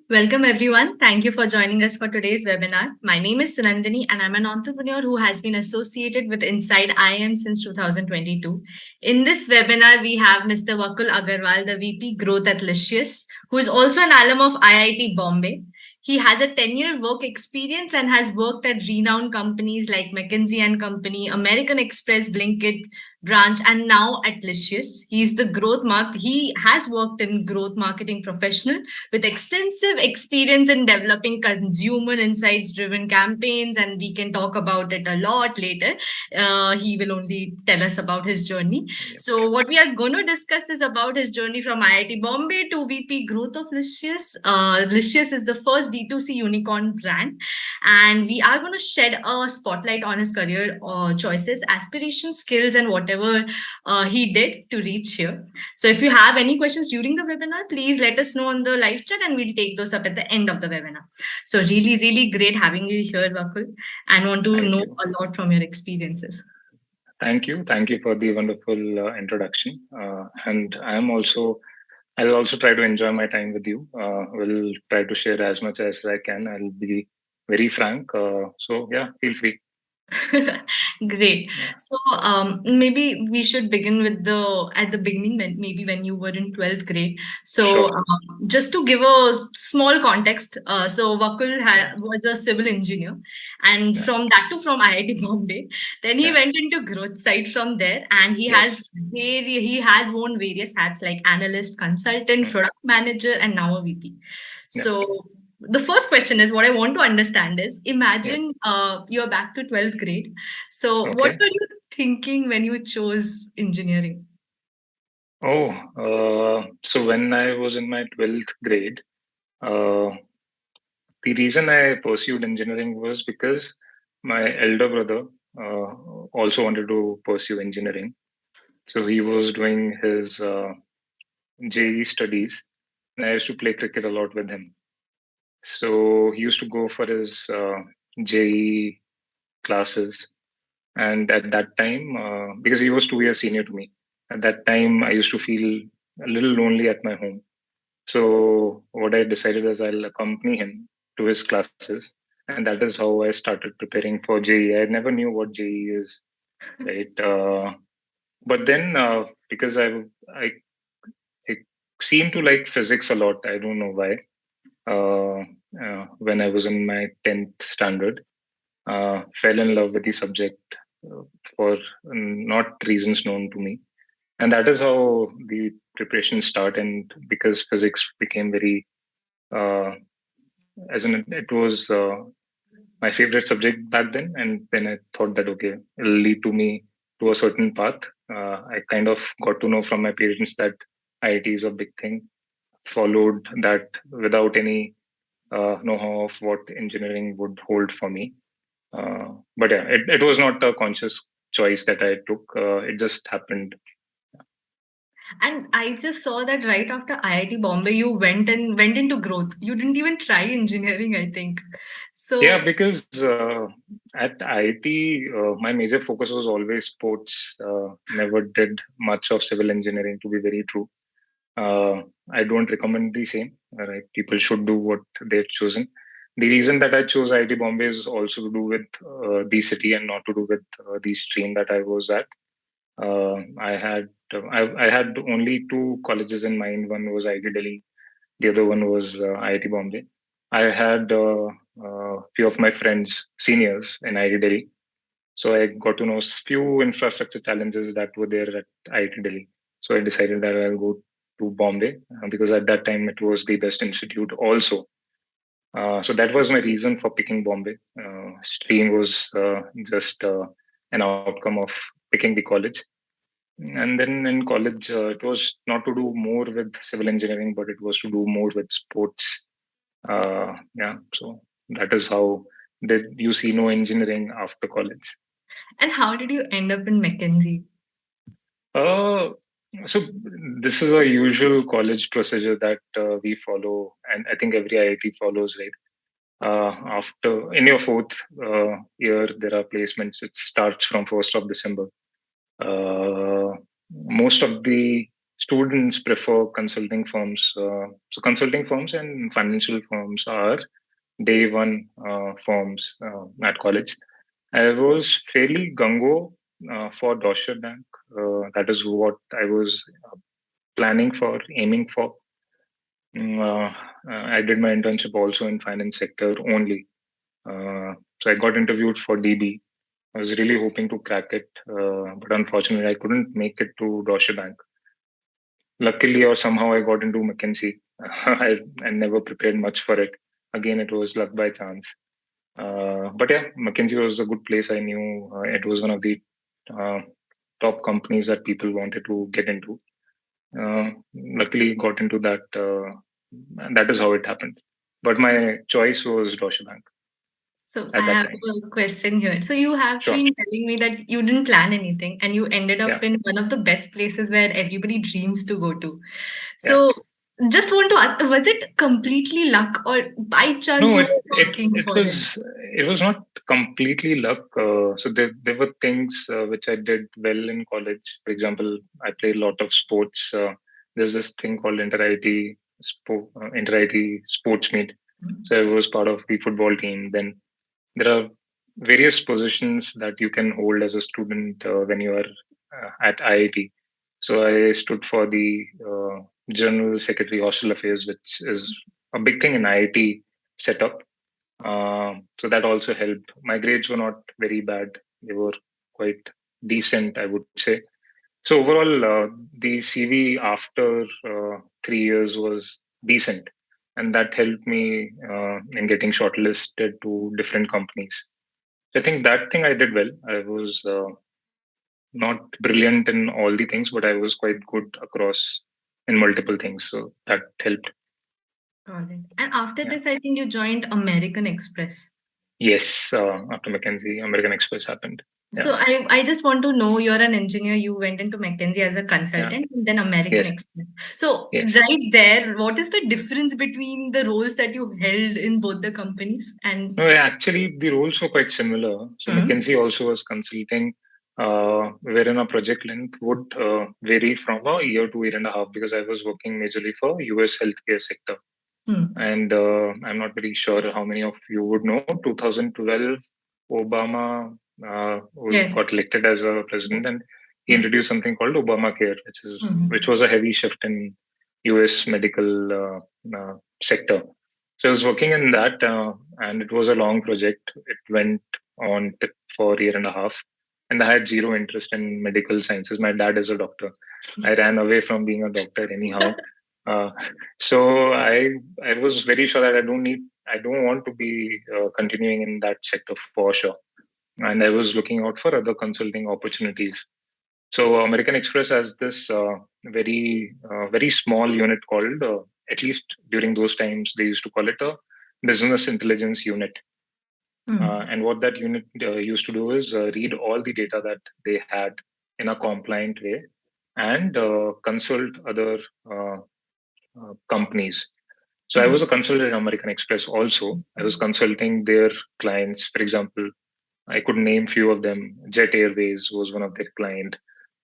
Welcome, everyone. Thank you for joining us for today's webinar. My name is Sunandini, and I'm an entrepreneur who has been associated with Inside IIM since 2022. In this webinar, we have Mr. Vakul Agarwal, the VP Growth at Licious, who is also an alum of IIT Bombay. He has a 10-year work experience and has worked at renowned companies like McKinsey and Company, American Express, Blinkit, branch, and now at Licious. He has worked in growth marketing professional with extensive experience in developing consumer insights driven campaigns, and we can talk about it a lot later. He will only tell us about his journey. So what we are going to discuss is about his journey from IIT Bombay to VP growth of Licious. Licious is the first D2C Unicorn brand, and we are going to shed a spotlight on his career choices, aspirations, skills, and whatever he did to reach here. So if you have any questions during the webinar, please let us know on the live chat and we'll take those up at the end of the webinar. So really, really great having you here, Vakul, and want to know a lot from your experiences. Thank you. Thank you for the wonderful introduction. And I'll also try to enjoy my time with you. We'll try to share as much as I can. I'll be very frank. So yeah, feel free. Great. So maybe we should begin with at the beginning, maybe when you were in 12th grade. So Sure. Just to give a small context, so Vakul was a civil engineer, and from IIT Bombay. Then he went into growth side from there, and he has worn various hats like analyst, consultant, product manager, and now a VP. So the first question is what I want to understand is imagine you're back to 12th grade. So what were you thinking when you chose engineering? So when I was in my 12th grade, the reason I pursued engineering was because my elder brother also wanted to pursue engineering. So he was doing his JE studies, and I used to play cricket a lot with him. So he used to go for his JE classes. And at that time, because he was 2 years senior to me, at that time, I used to feel a little lonely at my home. So what I decided is I'll accompany him to his classes. And that is how I started preparing for JE. I never knew what JE is, right? But then because I seem to like physics a lot, I don't know why. When I was in my 10th standard, fell in love with the subject for not reasons known to me. And that is how the preparation started. And because physics became very, it was my favorite subject back then. And then I thought that, okay, it'll lead to me to a certain path. I kind of got to know from my parents that IIT is a big thing. Followed that without any know-how of what engineering would hold for me. But yeah, it was not a conscious choice that I took. It just happened. And I just saw that right after IIT Bombay, you went into growth. You didn't even try engineering, I think. So yeah, because at IIT, my major focus was always sports. Never did much of civil engineering, to be very true. I don't recommend the same. Right, people should do what they've chosen. The reason that I chose IIT Bombay is also to do with the city and not to do with the stream that I was at. I had only two colleges in mind. One was IIT Delhi, the other one was IIT Bombay. I had few of my friends, seniors in IIT Delhi, so I got to know few infrastructure challenges that were there at IIT Delhi. So I decided that I'll go to Bombay because at that time it was the best institute also. So that was my reason for picking Bombay. Stream was just an outcome of picking the college. And then in college, it was not to do more with civil engineering, but it was to do more with sports. So that is how did you see no engineering after college. And how did you end up in McKinsey? So this is a usual college procedure that we follow, and I think every IIT follows, right? After in your fourth year, there are placements. It starts from 1st of December. Uh, Most of the students prefer consulting firms. So consulting firms and financial firms are day one firms at college. I was fairly gungo for Deutsche Bank. That is what I was planning for, aiming for. I did my internship also in finance sector only. So I got interviewed for DB. I was really hoping to crack it, but unfortunately, I couldn't make it to Deutsche Bank. Luckily, or somehow, I got into McKinsey. I never prepared much for it. Again, it was luck by chance. But yeah, McKinsey was a good place. I knew it was one of the uh, top companies that people wanted to get into. Luckily, got into that. And that is how it happened. But my choice was Deutsche Bank So I at that have time. a question here. So you have Sure. been telling me that you didn't plan anything and you ended Yeah. up in one of the best places where everybody dreams to go to. Yeah. So just want to ask, was it completely luck or by chance No, you it were it working it for it? was it was not completely luck. So there were things which I did well in college. For example, I played a lot of sports. There's this thing called inter-IT sports meet. So I was part of the football team. Then there are various positions that you can hold as a student when you are at IIT. So I stood for the General Secretary Hostel Affairs, which is a big thing in IIT setup. So that also helped. My grades were not very bad; they were quite decent, I would say. So overall, the CV after 3 years was decent, and that helped me in getting shortlisted to different companies. So I think that thing I did well. I was not brilliant in all the things, but I was quite good across in multiple things. So that helped. Got it. And after Yeah. this, I think you joined American Express. Yes. After McKinsey, American Express happened. Yeah. So I just want to know, you're an engineer, you went into McKinsey as a Yeah. consultant and then American Yes. Express. So Yes. right there, what is the difference between the roles that you held in both the companies? And No, actually, the roles were quite similar. So hmm, McKinsey also was consulting, wherein a project length would vary from a year to year and a half because I was working majorly for US healthcare sector. hmm, And I'm not very sure how many of you would know. 2012, Obama yeah. got elected as a president, and he Hmm, introduced something called Obamacare, which hmm, was a heavy shift in U.S. medical sector. So I was working in that, and it was a long project. It went on for a year and a half, and I had zero interest in medical sciences. My dad is a doctor. I ran away from being a doctor anyhow. Uh, so I was very sure that I don't want to be continuing in that sector for sure, and I was looking out for other consulting opportunities. So American Express has this very small unit called, at least during those times, they used to call it a business intelligence unit. hmm, And what that unit used to do is read all the data that they had in a compliant way and consult other uh, companies. So I hmm, was a consultant in American Express also. I was consulting their clients. For example, I could name few of them. Jet Airways was one of their client.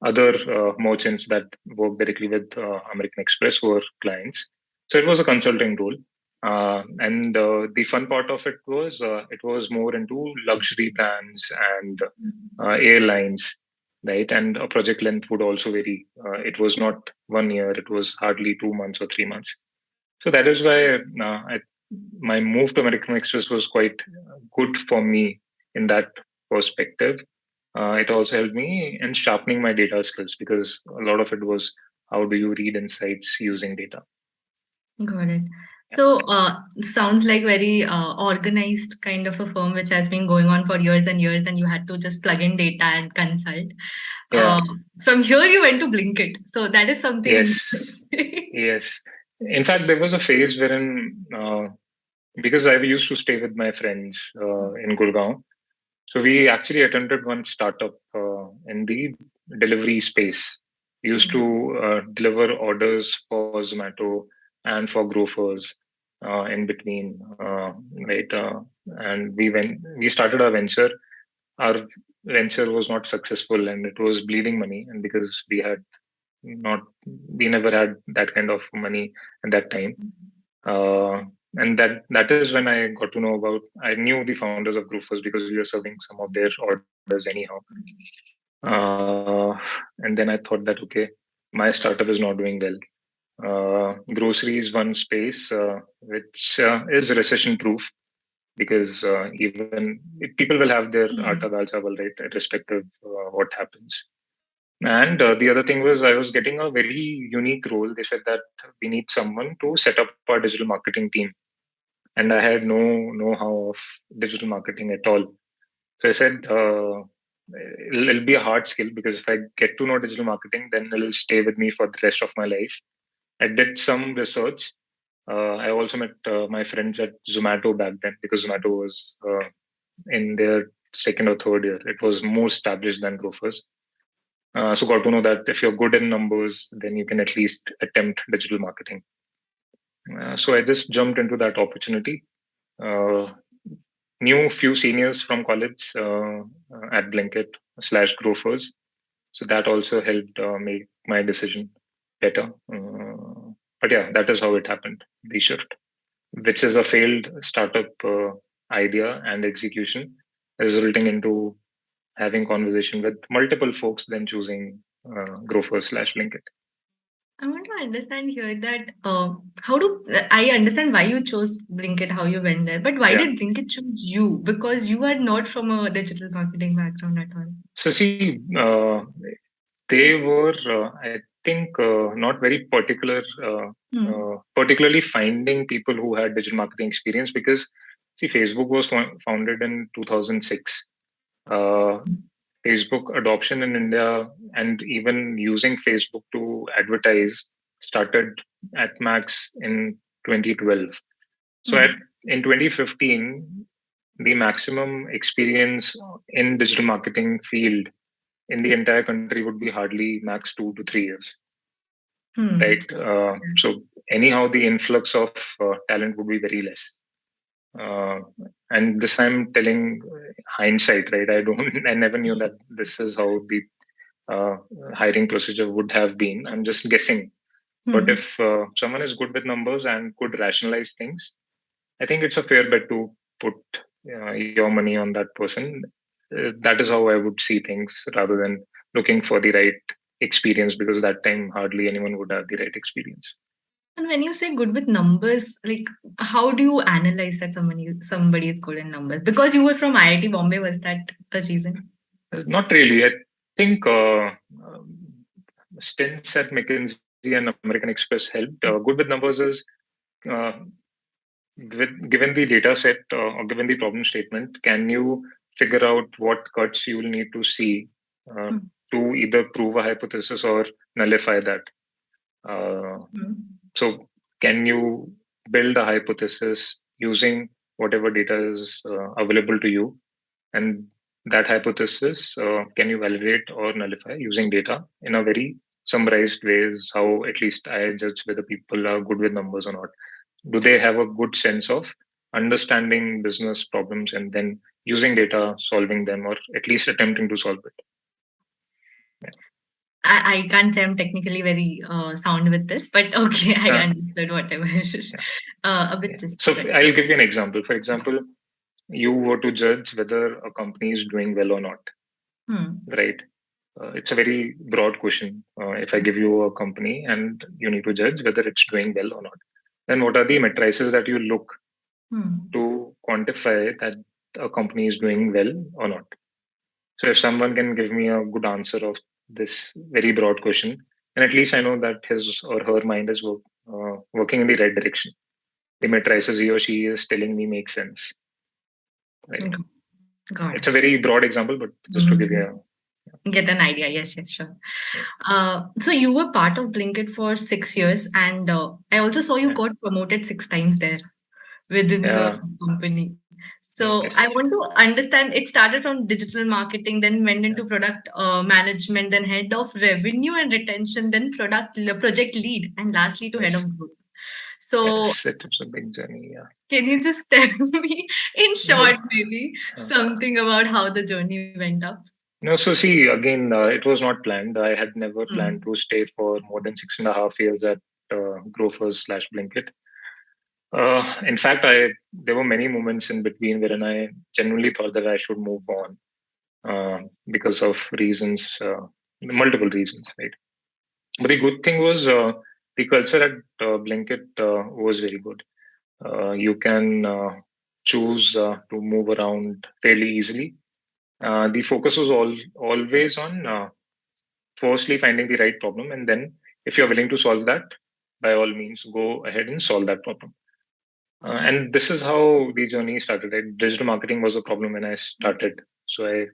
Other merchants that work directly with American Express were clients. So it was a consulting role. And the fun part of it was more into luxury brands and airlines, right? And a project length would also vary. It was not 1 year; it was hardly 2 months or 3 months. So that is why my move to American Express was quite good for me in that perspective. It also helped me in sharpening my data skills because a lot of it was how do you read insights using data. got it. Yeah. So, sounds like very organized kind of a firm which has been going on for years and years, and you had to just plug in data and consult. Yeah. Uh, from here, you went to Blinkit. So that is something Yes. interesting. Yes. In fact, there was a phase wherein because I used to stay with my friends in Gurgaon, so we actually attended one startup in the delivery space. We used to deliver orders for Zomato and for Grofers in between, right? And we started our venture. Our venture was not successful, and it was bleeding money. And because not, we never had that kind of money at that time. And that is when I got to know about. I knew the founders of Grofers because we were serving some of their orders anyhow. And then I thought that, okay, my startup is not doing well. Grocery is one space which is recession proof because even people will have their atta dal chawal, right, irrespective what happens. And the other thing was I was getting a very unique role. They said that we need someone to set up our digital marketing team, and I had no know-how of digital marketing at all. So I said, it'll be a hard skill because if I get to know digital marketing, then it'll stay with me for the rest of my life. I did some research. I also met my friends at Zomato back then because Zomato was in their second or third year. It was more established than Grofers. So got to know that if you're good in numbers, then you can at least attempt digital marketing. So I just jumped into that opportunity. Knew few seniors from college at Blinkit / Grofers. So that also helped make my decision better. But yeah, that is how it happened, the shift, which is a failed startup idea and execution, resulting into having conversation with multiple folks, then choosing Grofers / Blinkit. I want to understand here that how do I understand why you chose Blinkit, how you went there, but why did Blinkit choose you? Because you are not from a digital marketing background at all. So see, they were, I think, not very particular, particularly finding people who had digital marketing experience because see, Facebook was founded in 2006. Facebook adoption in India and even using Facebook to advertise started at max in 2012. So in 2015, the maximum experience in digital marketing field in the entire country would be hardly max 2 to 3 years. Right. So anyhow, the influx of talent would be very less. And this I'm telling hindsight, right? I never knew that this is how the hiring procedure would have been. I'm just guessing. But if someone is good with numbers and could rationalize things, I think it's a fair bet to put your money on that person. That is how I would see things rather than looking for the right experience because that time hardly anyone would have the right experience. And when you say good with numbers, like how do you analyze that somebody is good in numbers? Because you were from IIT Bombay, was that a reason? Not really. I think stints at McKinsey and American Express helped. Good with numbers is uh, given the data set or given the problem statement, can you figure out what cuts you will need to see to either prove a hypothesis or nullify that? So can you build a hypothesis using whatever data is available to you? And that hypothesis, can you validate or nullify using data in a very summarized way is how at least I judge whether people are good with numbers or not. Do they have a good sense of understanding business problems and then using data, solving them, or at least attempting to solve it? Yeah. I can't say I'm technically very sound with this, but okay, I understood whatever. A bit just. So I'll give you an example. For example, you were to judge whether a company is doing well or not, right? It's a very broad question. If I give you a company and you need to judge whether it's doing well or not, then what are the matrices that you look to quantify that a company is doing well or not? So if someone can give me a good answer of this very broad question, then at least I know that his or her mind is working in the right direction. The matrices he or she is telling me make sense. Right. Got it. It's a very broad example, but just to give you get an idea. Yes, sure. So you were part of Blinkit for 6 years, and I also saw you got promoted 6 times there within the company. So I Yes. want to understand, it started from digital marketing, then went into product management, then head of revenue and retention, then project lead, and lastly to head Yes. of growth. So Yes. It was a big journey. Yeah. can you just tell me in No. short, maybe something about how the journey went up? No. So see, again, it was not planned. I had never planned Hmm. to stay for more than 6.5 years at Grofers slash Blinkit. In fact, there were many moments in between wherein I genuinely thought that I should move on because of reasons, multiple reasons, right? But the good thing was the culture at Blinkit was very good. You can choose to move around fairly easily. The focus was always on firstly finding the right problem, and then if you're willing to solve that, by all means, go ahead and solve that problem. And this is how the journey started. Right? Digital marketing was a problem when I started, so I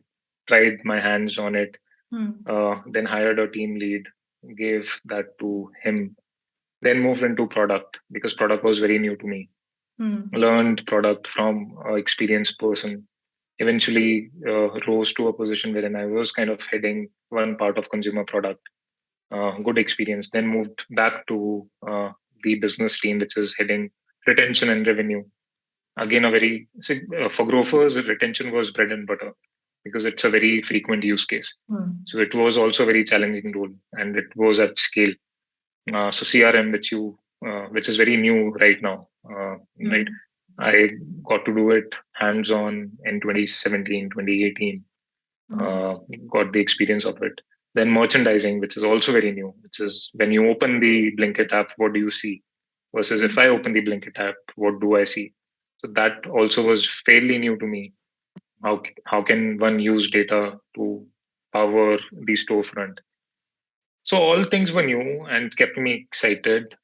tried my hands on it. Hmm. Then hired a team lead, gave that to him. Then moved into product because product was very new to me. Hmm. Learned product from an experienced person. Eventually rose to a position wherein I was kind of heading one part of consumer product. Good experience. Then moved back to the business team, which is heading retention and revenue. Again, for Grofers, retention was bread and butter because it's a very frequent use case. Hmm. So it was also a very challenging role, and it was at scale. So CRM, which is very new right now, right? Hmm. I got to do it hands-on in 2017, 2018. Hmm. Uh, got the experience of it. Then merchandising, which is also very new, which is when you open the Blinkit app, what do you see? Versus if I open the Blinkit app, what do I see? So that also was fairly new to me. How can one use data to power the storefront? So all things were new and kept me excited.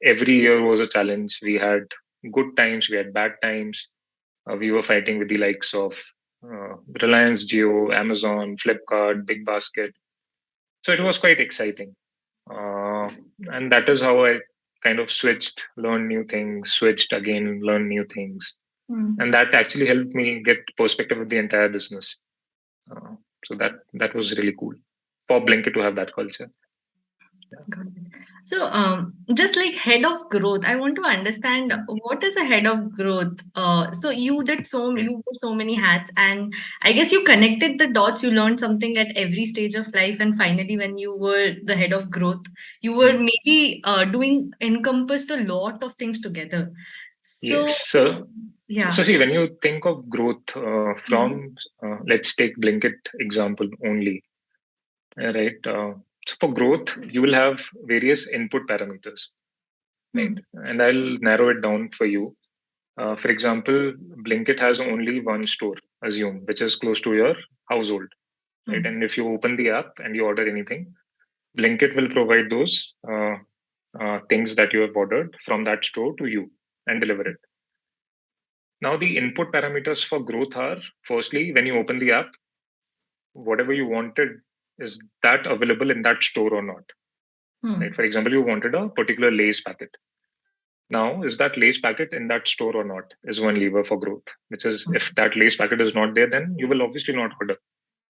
Every year was a challenge. We had good times, we had bad times. We were fighting with the likes of Reliance Jio, Amazon, Flipkart, Big Basket. So it was quite exciting. Uh, and that is how I kind of switched, learned new things, switched again, learned new things. Hmm. And that actually helped me get perspective of the entire business. Uh, so that was really cool for Blinkit to have that culture. Got it. So, just like head of growth, I want to understand Mm. what is a head of growth. So Mm. you wore so many hats, and I guess you connected the dots. You learned something at every stage of life, and finally, when you were the head of growth, you were Mm. maybe doing encompassed a lot of things together. Yes. So, So yeah. see, when you think of growth Mhm. from, let's take Blinkit example only, right? So for growth, you will have various input parameters, right? Hmm. And I'll narrow it down for you. For example, Blinkit has only one store, assume, which is close to your household, right? Hmm. And if you open the app and you order anything, Blinkit will provide those things that you have ordered from that store to you and deliver it. Now, the input parameters for growth are firstly, when you open the app, whatever you wanted, is that available in that store or not? Right? Hmm. For example, you wanted a particular Lay's packet. Now, is that Lay's packet in that store or not? Is one lever for growth, which is if that Lay's packet is not there, then you will obviously not order.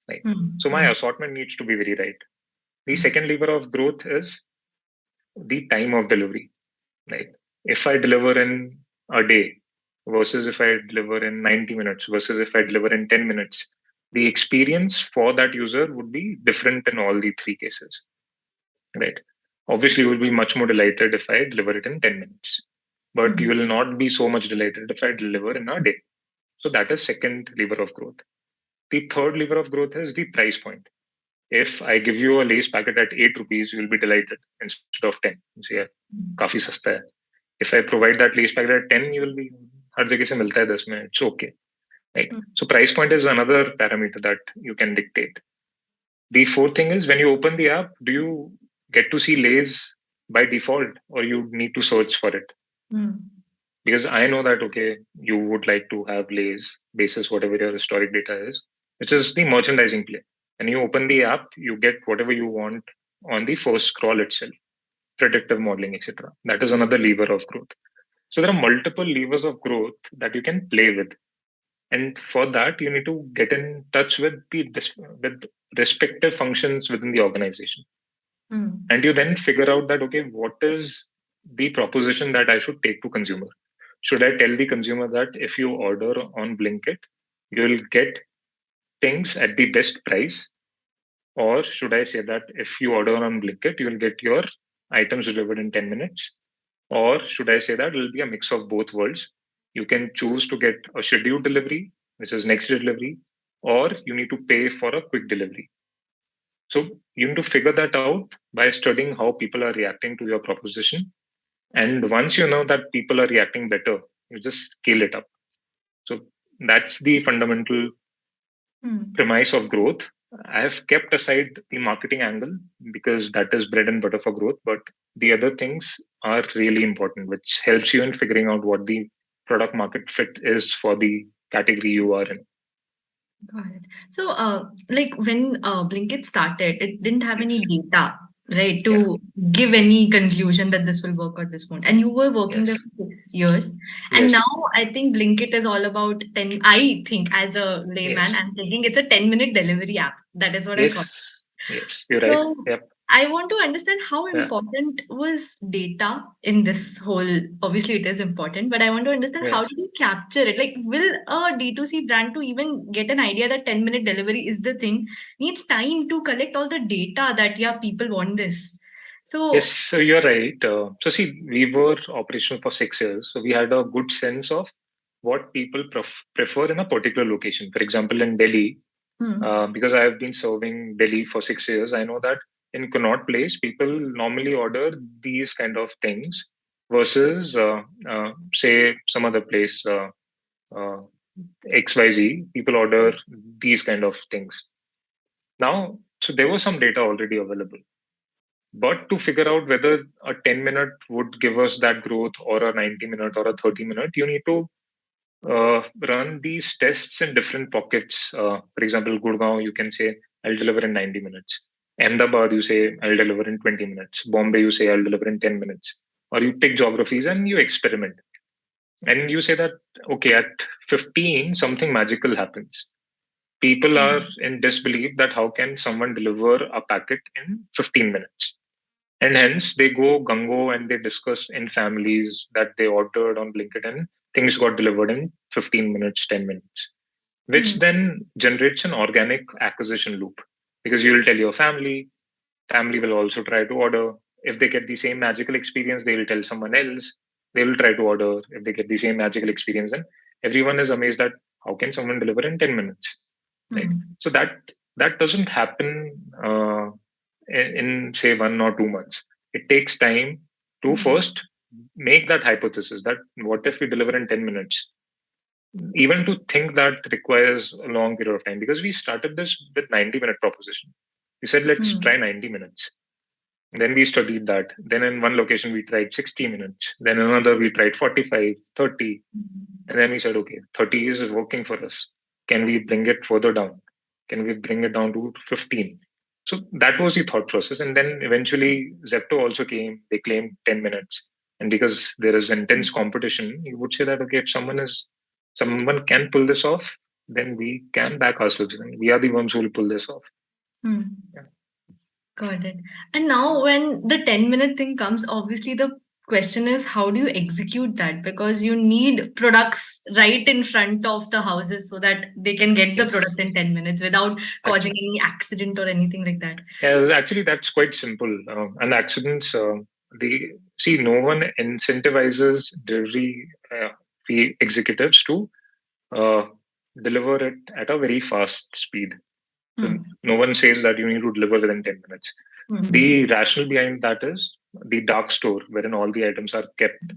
Right? Hmm. So my Hmm. assortment needs to be very right. The Hmm. second lever of growth is the time of delivery. Right? If I deliver in a day versus if I deliver in 90 minutes versus if I deliver in 10 minutes, the experience for that user would be different in all the three cases. Right? Obviously, you will be much more delighted if I deliver it in 10 minutes, but you Hmm. will not be so much delighted if I deliver in a day. So that is second lever of growth. The third lever of growth is the price point. If I give you a lace packet at 8 rupees, you'll be delighted instead of 10. You say, "Yeah, काफी सस्ता है." If I provide that lace packet at 10, you will be हर जगह से मिलता है 10 में. It's okay. Right? Hmm. So price point is another parameter that you can dictate. The fourth thing is when you open the app, do you get to see Lays by default or you need to search for it? Hmm. Because I know that, okay, you would like to have Lays basis whatever your historic data is, which is the merchandising play. When you open the app, you get whatever you want on the first scroll itself, predictive modeling, etc. That is another lever of growth. So there are multiple levers of growth that you can play with. And for that, you need to get in touch with with respective functions within the organization. And you then figure out that, okay, what is the proposition that I should take to consumer? Should I tell the consumer that if you order on Blinkit, you will get things at the best price? Or should I say that if you order on Blinkit, you will get your items delivered in 10 minutes? Or should I say that it will be a mix of both worlds? You can choose to get a scheduled delivery, which is next day delivery, or you need to pay for a quick delivery. So you need to figure that out by studying how people are reacting to your proposition. And once you know that people are reacting better, you just scale it up. So that's the fundamental premise of growth. I have kept aside the marketing angle because that is bread and butter for growth, but the other things are really important, which helps you in figuring out what the product market fit is for the category you are in. Got it. So, like when Blinkit started, it didn't have any Yes. data, right, Yeah. to give any conclusion that this will work or this won't. And you were working there Yes. for 6 years. And now Yes. I think Blinkit is all about 10. I think as a layman, Yes. I'm thinking it's a 10-minute delivery app. That is what I call. Yes. Yes. You're right. So Yep. I want to understand how Yeah. important was data in this whole. Obviously, it is important, but I want to understand how Yes. do you capture it? Like, will a D2C brand to even get an idea that 10-minute delivery is the thing needs time to collect all the data that, yeah, people want this. Yes, So, so you're right. So see, we were operational for 6 years, so we had a good sense of what people prefer in a particular location. For example, in Delhi, because I have been serving Delhi for 6 years, I know that in Connaught Place, people normally order these kind of things versus, say, some other place, uh, XYZ, people order these kind of things. Now, so there was some data already available. But to figure out whether a 10-minute would give us that growth or a 90-minute or a 30-minute, you need to run these tests in different pockets. For example, Gurgaon, you can say, I'll deliver in 90 minutes. Ahmedabad, you say, I'll deliver in 20 minutes. Bombay, you say, I'll deliver in 10 minutes. Or you pick geographies and you experiment. And you say that, okay, at 15, something magical happens. People are in disbelief that how can someone deliver a packet in 15 minutes? And hence they go gungo and they discuss in families that they ordered on Blinkit and things got delivered in 15 minutes, 10 minutes, which then generates an organic acquisition loop because you will tell your family will also try to order. If they get the same magical experience, they will tell someone else. They will try to order if they get the same magical experience. And everyone is amazed that how can someone deliver in 10 minutes? Right. So that doesn't happen in say 1 or 2 months. It takes time to first make that hypothesis that what if we deliver in 10 minutes? Even to think that requires a long period of time because we started this with 90-minute proposition. We said let's try 90 minutes. Then we studied that. Then in one location we tried 60 minutes. Then another we tried 45, 30. And then we said, okay, 30 is working for us. Can we bring it further down? Can we bring it down to 15? So that was the thought process. And then eventually Zepto also came. They claimed 10 minutes. And because there is intense competition, you would say that, okay, if someone can pull this off, then we can back ourselves. And we are the ones who will pull this off. Yeah. Got it. And now, when the 10-minute thing comes, obviously the question is how do you execute that? Because you need products right in front of the houses so that they can get the product in 10 minutes without causing any accident or anything like that. Yeah, actually, that's quite simple. And accidents, no one incentivizes delivery executives to uh, deliver it at a very fast speed. So no one says that you need to deliver within 10 minutes. The rationale behind that is the dark store, wherein all the items are kept,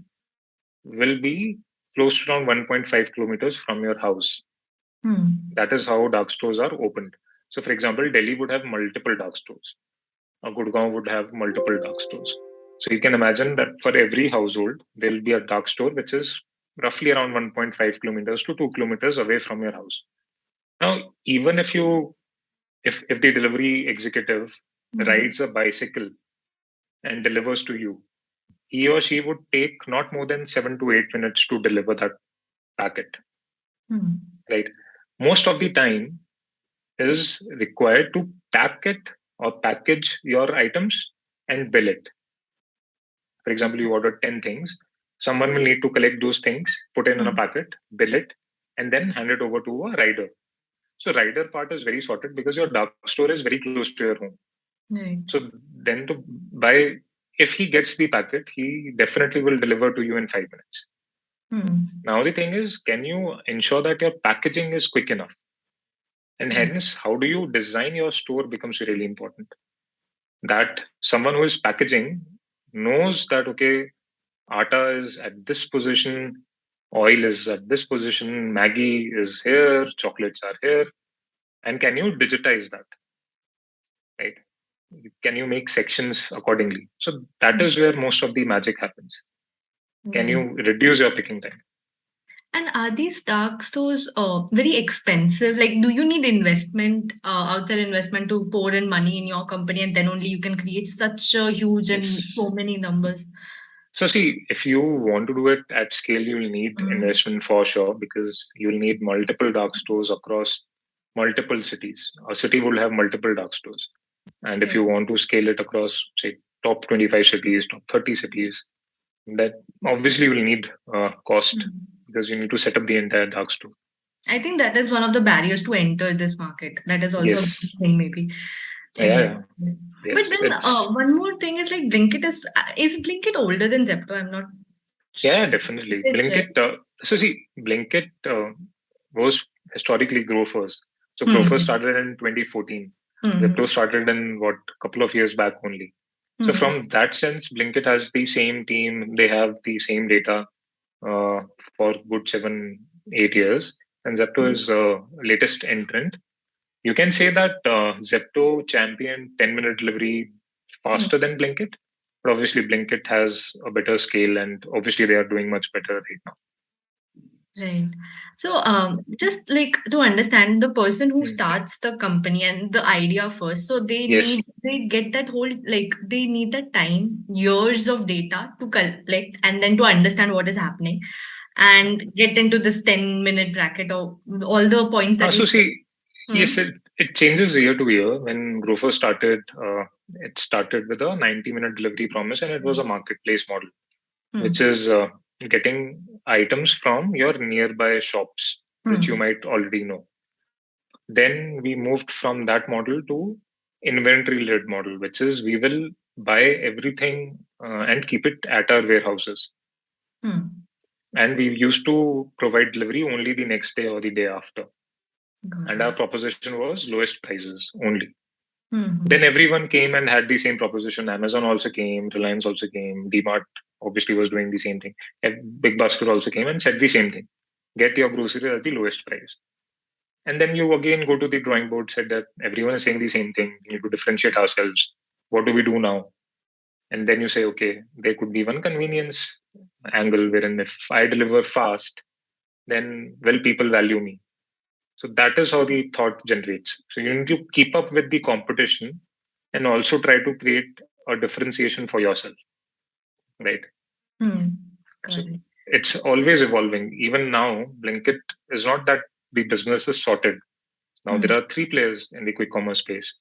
will be close to around 1.5 kilometers from your house. That is how dark stores are opened. So, for example, Delhi would have multiple dark stores. Gurgaon would have multiple dark stores. So you can imagine that for every household, there will be a dark store which is roughly around 1.5 kilometers to 2 kilometers away from your house. Now, even if the delivery executive rides a bicycle and delivers to you, he or she would take not more than 7 to 8 minutes to deliver that packet. right? Most of the time is required to pack it or package your items and bill it. For example, you ordered 10 things. Someone will need to collect those things, put it in a Hmm. packet, bill it, and then hand it over to a rider. So rider part is very sorted because your dark store is very close to your home. Right. So then to buy, if he gets the packet, he definitely will deliver to you in 5 minutes. Hmm. Now the thing is, can you ensure that your packaging is quick enough? And Right. hence, how do you design your store becomes really important. That someone who is packaging knows that, okay, atta is at this position, oil is at this position, Maggie is here, chocolates are here. And can you digitize that, right? Can you make sections accordingly? So that Hmm. is where most of the magic happens. Can Right. you reduce your picking time? And are these dark stores very expensive? Like, do you need investment, outside investment to pour in money in your company, and then only you can create such a huge and so Yes. many numbers? So see, if you want to do it at scale, you'll need Mm. investment for sure because you'll need multiple dark stores across multiple cities. A city will have multiple dark stores. And if Right. you want to scale it across, say, top 25 cities, top 30 cities, that obviously will need cost Mm. because you need to set up the entire dark store. I think that is one of the barriers to enter this market. That is also a good Yes. thing, maybe. Yeah, In this. yeah. Yes. But Yes. then It's one more thing is like Blinkit is Blinkit older than Zepto? I'm not Yeah, sure. It definitely. is, right? Blinkit. So see, Blinkit was historically Grofers. So Grofers Hmm. started in 2014. Zepto Hmm. started in what couple of years back only. So Hmm. from that sense, Blinkit has the same team. They have the same data uh, for good 7, 8 years, and Zepto is latest entrant. You can say that Zepto championed 10-minute delivery Hmm. faster than Blinkit, but obviously Blinkit has a better scale, and obviously they are doing much better right now. Right. So, just like to understand the person who Hmm. starts the company and the idea first, so Yes. they get that whole, like, they need that time, years of data to collect and then to understand what is happening and get into this 10-minute bracket or all the points that you So said. see, Hmm. yes, it changes year to year. When Grover started, it started with a 90-minute delivery promise, and it was a marketplace model, which Hmm. is getting items from your nearby shops, which you Hmm. might already know. Then we moved from that model to inventory led model, which is we will buy everything and keep it at our warehouses. Hmm. And we used to provide delivery only the next day or the day after. Got And our it. proposition was lowest prices only. Then Hmm. everyone came and had the same proposition. Amazon also came, Reliance also came, DMart obviously was doing the same thing. And Big Basket also came and said the same thing. Get your grocery at the lowest price. And then you again go to the drawing board, said that everyone is saying the same thing. We need to differentiate ourselves. What do we do now? And then you say, okay, there could be one convenience angle wherein if I deliver fast, then will people value me? So that is how the thought generates. So you need to keep up with the competition and also try to create a differentiation for yourself, right? Hmm. So Got it. it's always evolving. Even now, Blinkit is not that the business is sorted. Now there Hmm. are three players in the quick commerce space.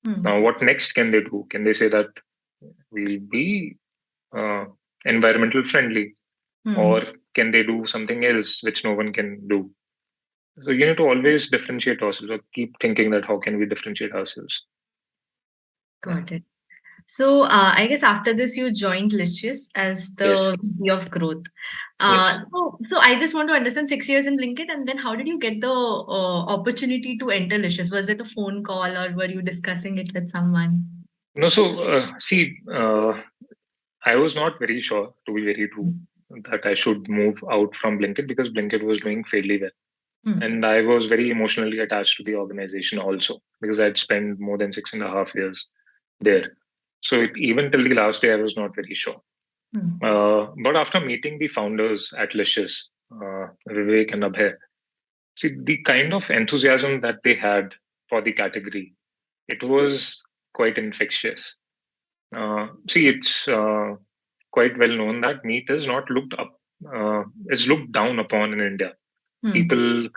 Now, Hmm. what next can they do? Can they say that we'll be uh, environmental friendly, or Hmm. can they do something else which no one can do? So you need to always differentiate ourselves, or keep thinking that how can we differentiate ourselves? Yeah. Got it. So, I guess after this, you joined Licious as the Yes. VP of growth. Yes. So I just want to understand 6 years in Blinkit, and then how did you get the opportunity to enter Licious? Was it a phone call, or were you discussing it with someone? No. So see, I was not very sure, to be very true, Hmm. that I should move out from Blinkit because Blinkit was doing fairly well. Hmm. And I was very emotionally attached to the organization also because I'd spent more than 6.5 years there. So even till the last day, I was not very sure. Hmm. But after meeting the founders at Licious, Vivek and Abhay, see the kind of enthusiasm that they had for the category, it was quite infectious. See, it's quite well known that meat is not looked up, is looked down upon in India. Hmm. People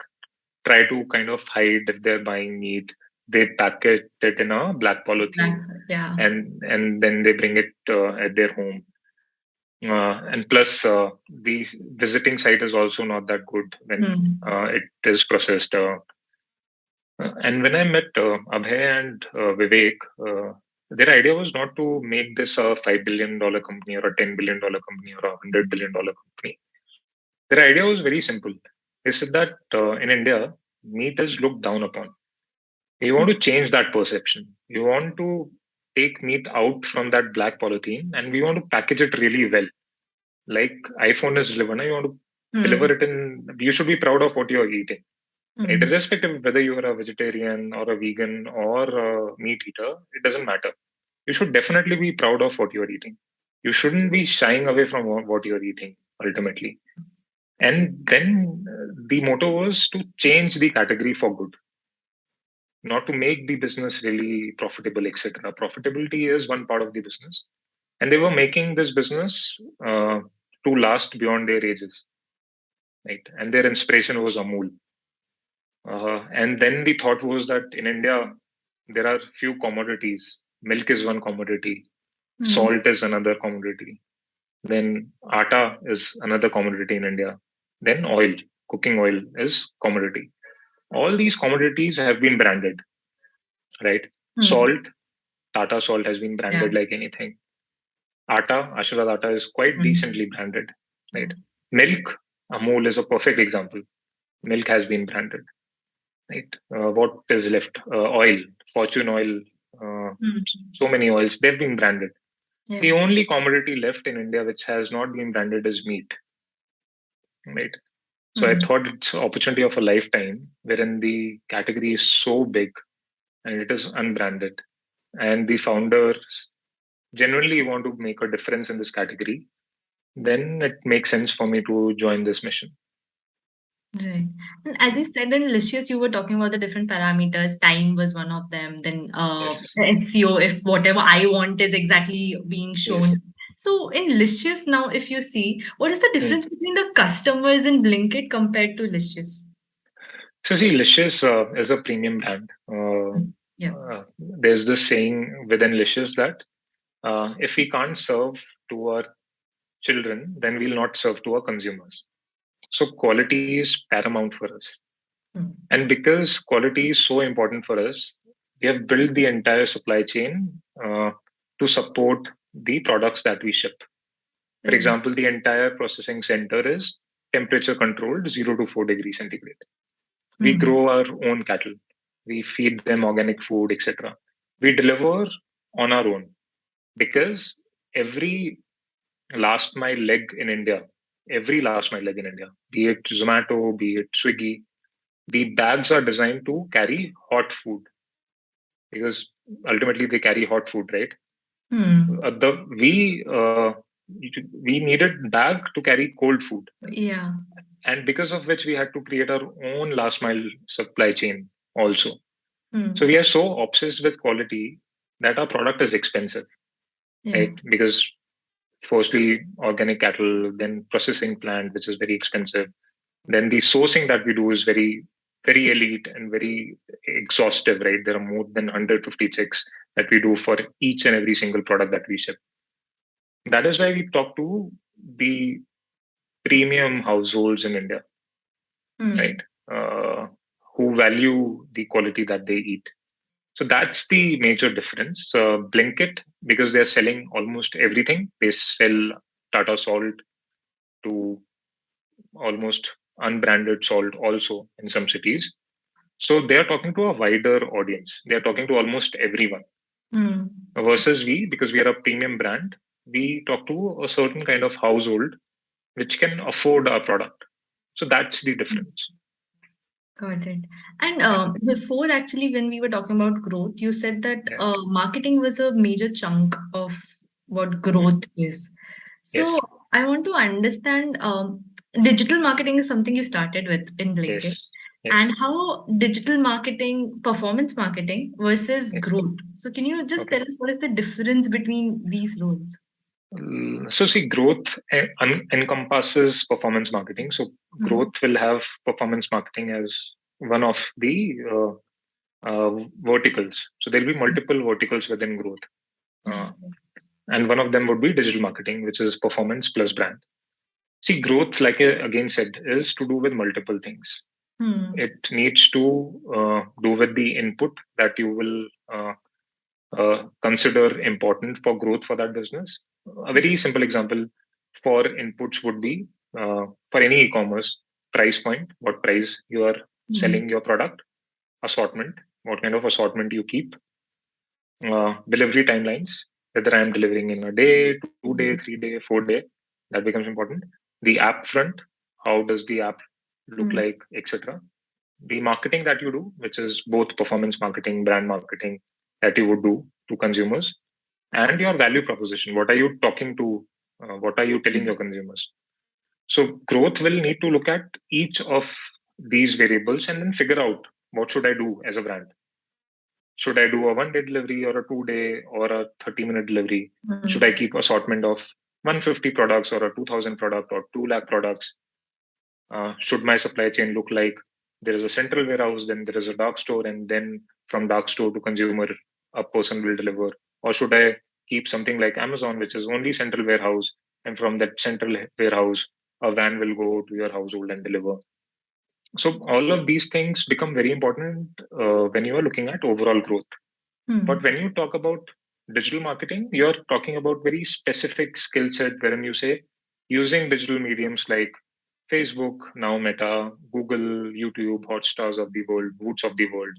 try to kind of hide if they're buying meat. They packet it in a black polythene, Yeah. and then they bring it at their home. And plus, the visiting site is also not that good when Hmm. it is processed. And when I met Abhay and Vivek, their idea was not to make this a $5 billion company or a $10 billion company or a $100 billion company. Their idea was very simple. They said that in India, meat is looked down upon. We want to change that perception. We want to take meat out from that black polythene and we want to package it really well. Like iPhone is delivered, now you want to Hmm. deliver it in, you should be proud of what you're eating. Right? Hmm. Irrespective of whether you are a vegetarian or a vegan or a meat eater, it doesn't matter. You should definitely be proud of what you're eating. You shouldn't be shying away from what you're eating ultimately. And then the motto was to change the category for good, not to make the business really profitable, etc. Profitability is one part of the business, and they were making this business to last beyond their ages, right? And their inspiration was Amul. And then the thought was that in India there are few commodities. Milk is one commodity, Hmm. salt is another commodity, then atta is another commodity in India, then oil, cooking oil is commodity. All these commodities have been branded, right? Hmm. Salt, Tata salt has been Yeah. branded like anything. Atta, Ashwad Atta is quite Hmm. decently branded, Yeah. right? Milk, Amul is a perfect example. Milk has been branded, right? What is left? Oil, Fortune oil, uh, Hmm. so many oils, they've been branded. Yeah. The only commodity left in India which has not been branded is meat, right? So I Hmm. thought it's an opportunity of a lifetime wherein the category is so big and it is unbranded. And the founders genuinely want to make a difference in this category, then it makes sense for me to join this mission. Right. And as you said in Licious, you were talking about the different parameters. Time was one of them. Then Yes, SEO, if whatever I want is exactly being yes. shown. So in Licious now, if you see, what is the Hmm. difference between the customers in Blinkit compared to Licious? So see, Licious is a premium brand. Mm. Yeah. There's this saying within Licious that if we can't serve to our children, then we'll not serve to our consumers. So quality is paramount for us. Mm. And because quality is so important for us, we have built the entire supply chain to support the products that we ship. For Right. example, the entire processing center is temperature controlled 0 to 4 degrees centigrade. We Mm. grow our own cattle. We feed them organic food, etc. We deliver on our own because every last mile leg in India, every last mile leg in India, be it Zomato, be it Swiggy, the bags are designed to carry hot food because ultimately they carry hot food, right? Hmm. The we needed bag to carry cold food, Yeah. and because of which we had to create our own last mile supply chain also. So Hmm. we are so obsessed with quality that our product is expensive, Yeah. right? Because firstly, organic cattle, then processing plant, which is very expensive. Then the sourcing that we do is very, very elite and very exhaustive, right? There are more than 150 checks that we do for each and every single product that we ship. That is why we talk to the premium households in India, right? Hmm. Uh, who value the quality that they eat. So that's the major difference. Blinkit, because they're selling almost everything, they sell Tata Salt to almost unbranded salt also in some cities. So they are talking to a wider audience. They are talking to almost everyone. Hmm. Versus we, because we are a premium brand, we talk to a certain kind of household which can afford our product. So that's the difference. Got it. And Yeah. before, actually, when we were talking about growth, you said that Yeah. marketing was a major chunk of what Mm. growth is. So Yes. I want to understand digital marketing is something you started with in Blinkit, Yes. and Yes. how digital marketing, performance marketing versus Yes. growth. So can you just Okay. tell us what is the difference between these roles? So see, growth encompasses performance marketing. So Hmm. growth will have performance marketing as one of the verticals. So there'll be multiple verticals within growth. And one of them would be digital marketing, which is performance plus brand. See, growth, like I again said, is to do with multiple things. It needs to do with the input that you will consider important for growth for that business. A very simple example for inputs would be for any e-commerce price point, what price you are selling your product, assortment, what kind of assortment you keep, delivery timelines, whether I'm delivering in a day, 2 day, 3 day, 4 day, that becomes important. The app front, how does the app look like, etc. The marketing that you do, which is both performance marketing, brand marketing that you would do to consumers, and your value proposition. What are you talking to? What are you telling your consumers? So growth will need to look at each of these variables and then figure out what should I do as a brand. Should I do a 1 day delivery or a 2 day or a 30-minute delivery? Should I keep assortment of 150 products or a 2000 product or 2 lakh products? Should my supply chain look like there is a central warehouse, then there is a dark store, and then from dark store to consumer, a person will deliver? Or should I keep something like Amazon, which is only central warehouse, and from that central warehouse, a van will go to your household and deliver? So all of these things become very important when you are looking at overall growth. But when you talk about digital marketing, you're talking about very specific skill set wherein you say using digital mediums like Facebook, now Meta, Google, YouTube, Hotstars of the world, Boots of the world.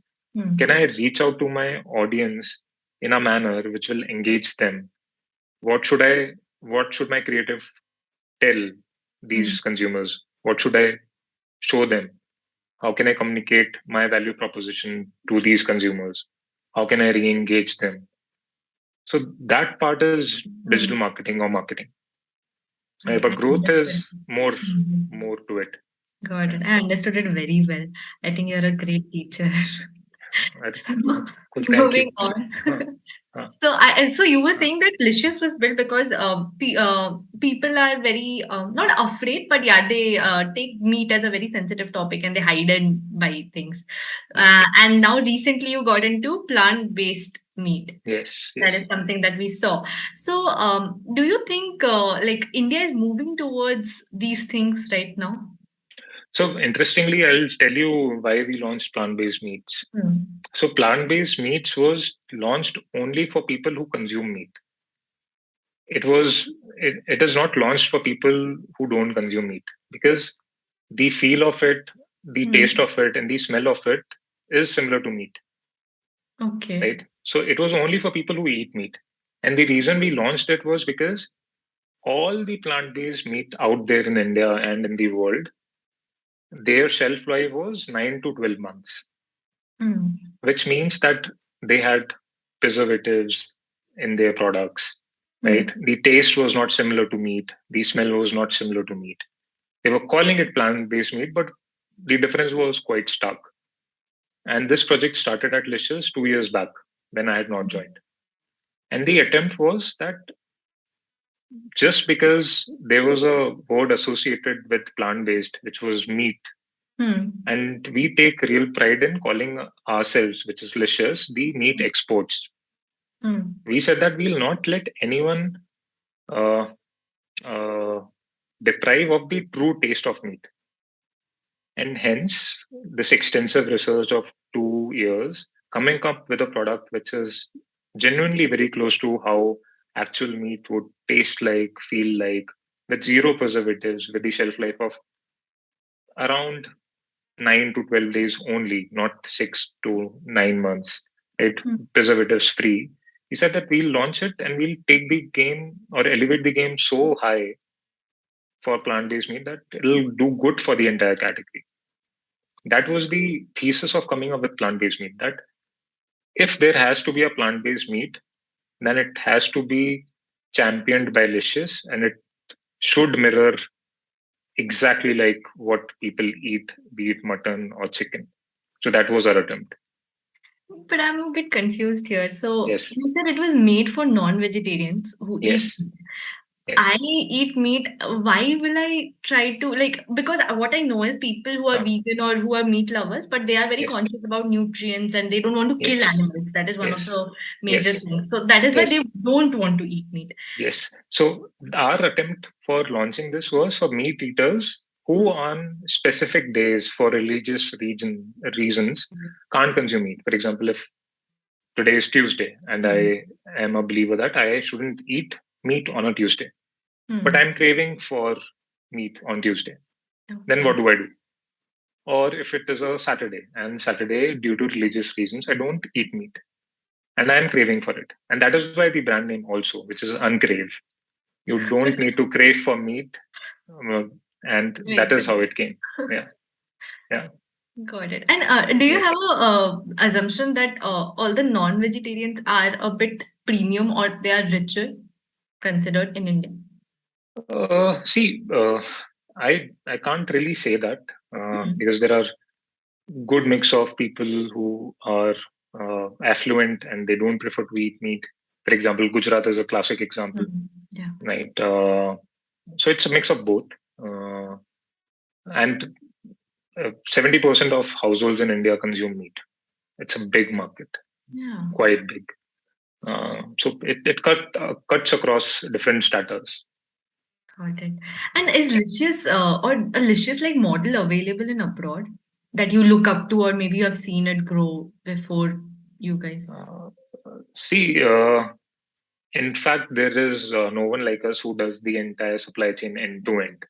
Can I reach out to my audience in a manner which will engage them? What should my creative tell these consumers? What should I show them? How can I communicate my value proposition to these consumers? How can I re-engage them? So that part is digital marketing or marketing. But growth is more to it. Got it. I understood it very well. I think you're a great teacher. Cool, thank Moving you. on. So you were saying that Licious was built because people are very not afraid, but yeah, they take meat as a very sensitive topic and they hide and buy things. And now recently you got into plant-based meat. Yes. That is something that we saw. So do you think like India is moving towards these things right now? So interestingly, I'll tell you why we launched plant-based meats. So plant-based meats was launched only for people who consume meat. It is not launched for people who don't consume meat, because the feel of it, the taste of it, and the smell of it is similar to meat. Okay. Right. So it was only for people who eat meat. And the reason we launched it was because all the plant-based meat out there in India and in the world, their shelf life was 9 to 12 months, which means that they had preservatives in their products, right? The taste was not similar to meat. The smell was not similar to meat. They were calling it plant-based meat, but the difference was quite stark. And this project started at Licious 2 years back when I had not joined. And the attempt was that just because there was a word associated with plant-based, which was meat, and we take real pride in calling ourselves, which is Licious, the meat exports. We said that we'll not let anyone deprive of the true taste of meat. And hence, this extensive research of 2 years, coming up with a product which is genuinely very close to how actual meat would taste like, feel like, with zero preservatives, with the shelf life of around 9 to 12 days only, not 6 to 9 months, right? Preservatives free. He said that we'll launch it and we'll take the game or elevate the game so high for plant-based meat that it'll do good for the entire category. That was the thesis of coming up with plant-based meat, that if there has to be a plant-based meat, then it has to be championed by Licious, and it should mirror exactly like what people eat, be it mutton or chicken. So that was our attempt. But I'm a bit confused here. So Yes. you said it was made for non-vegetarians who eat Yes. meat. Yes. I eat meat, why will I try to like, because what I know is people who are Uh, vegan or who are meat lovers, but they are very yes. conscious about nutrients and they don't want to kill Yes. animals. That is one of Yes. the major Yes. things. So that is why Yes. they don't want to eat meat. Yes. So our attempt for launching this was for meat eaters who on specific days for religious reasons can't consume meat. For example, if today is Tuesday and Hmm. I am a believer that I shouldn't eat meat on a Tuesday, but Hmm. I'm craving for meat on Tuesday, then Okay. what do I do? Or if it is a Saturday and Saturday, due to religious reasons, I don't eat meat and I'm craving for it. And that is why the brand name also, which is Uncrave. You don't need to crave for meat. And that Makes is sense. how it came. Yeah. Yeah. Got it. And do you Yeah. have a assumption that all the non-vegetarians are a bit premium or they are richer considered in India? See, I can't really say that Hmm. because there are good mix of people who are affluent and they don't prefer to eat meat. For example, Gujarat is a classic example, Hmm. Yeah. right? So it's a mix of both. And 70% of households in India consume meat. It's a big market, Yeah. quite big. So it cuts across different status. Got it. And is Licious or a Licious like model available in abroad that you look up to, or maybe you have seen it grow before you guys? Uh, See, in fact, there is no one like us who does the entire supply chain end to end,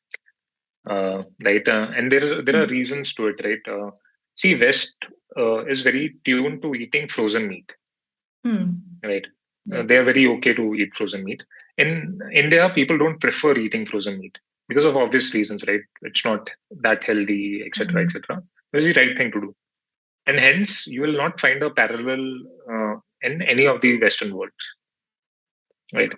right? And there are Hmm. reasons to it, right? See, West is very tuned to eating frozen meat, Hmm. right? Yeah. They are very okay to eat frozen meat. In India, people don't prefer eating frozen meat because of obvious reasons, right? It's not that healthy, etc., Hmm. etc. This is the right thing to do, and hence you will not find a parallel in any of the Western world, right?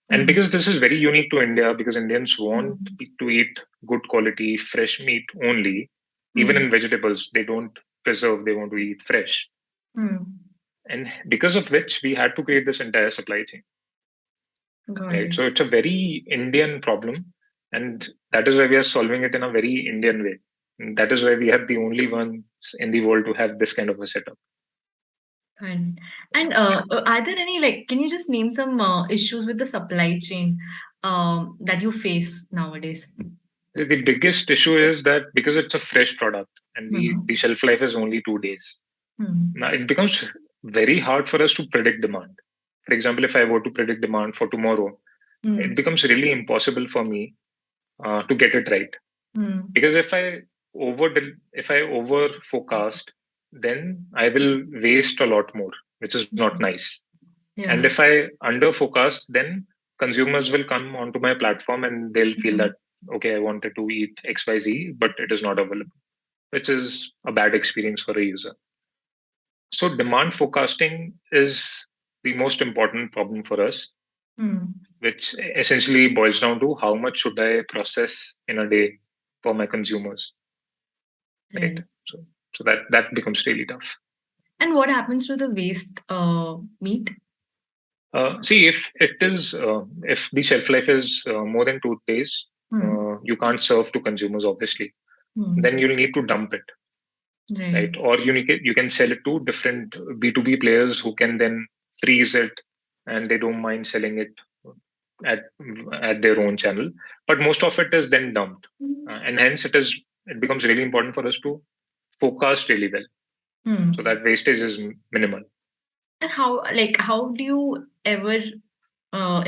And Hmm. because this is very unique to India, because Indians want Hmm. to eat good quality fresh meat only, even Hmm. in vegetables, they don't preserve, they want to eat fresh. Hmm. And because of which we had to create this entire supply chain, Got right? it. So it's a very Indian problem. And that is why we are solving it in a very Indian way. And that is why we are the only ones in the world to have this kind of a setup. And are there any like, can you just name some issues with the supply chain that you face nowadays? The biggest issue is that because it's a fresh product and Hmm. the shelf life is only 2 days, Hmm. now it becomes very hard for us to predict demand. For example, if I were to predict demand for tomorrow, it Hmm. becomes really impossible for me to get it right. Hmm. Because if I over forecast, then I will waste a lot more, which is not Hmm. nice. And Yeah. if I under forecast, then consumers will come onto my platform and they'll feel Hmm. that okay, I wanted to eat XYZ, but it is not available, which is a bad experience for a user. So demand forecasting is the most important problem for us, Hmm. which essentially boils down to how much should I process in a day for my consumers, right? Right. So that becomes really tough. And what happens to the waste meat? See, if the shelf life is more than 2 days, Hmm. you can't serve to consumers, obviously. Then Hmm. you'll need to dump it, Right. right? Or you can sell it to different B2B players who can then freeze it, and they don't mind selling it at at their own channel. But most of it is then dumped, and hence it becomes really important for us to forecast really well, so Hmm. that wastage is minimal. And how do you ever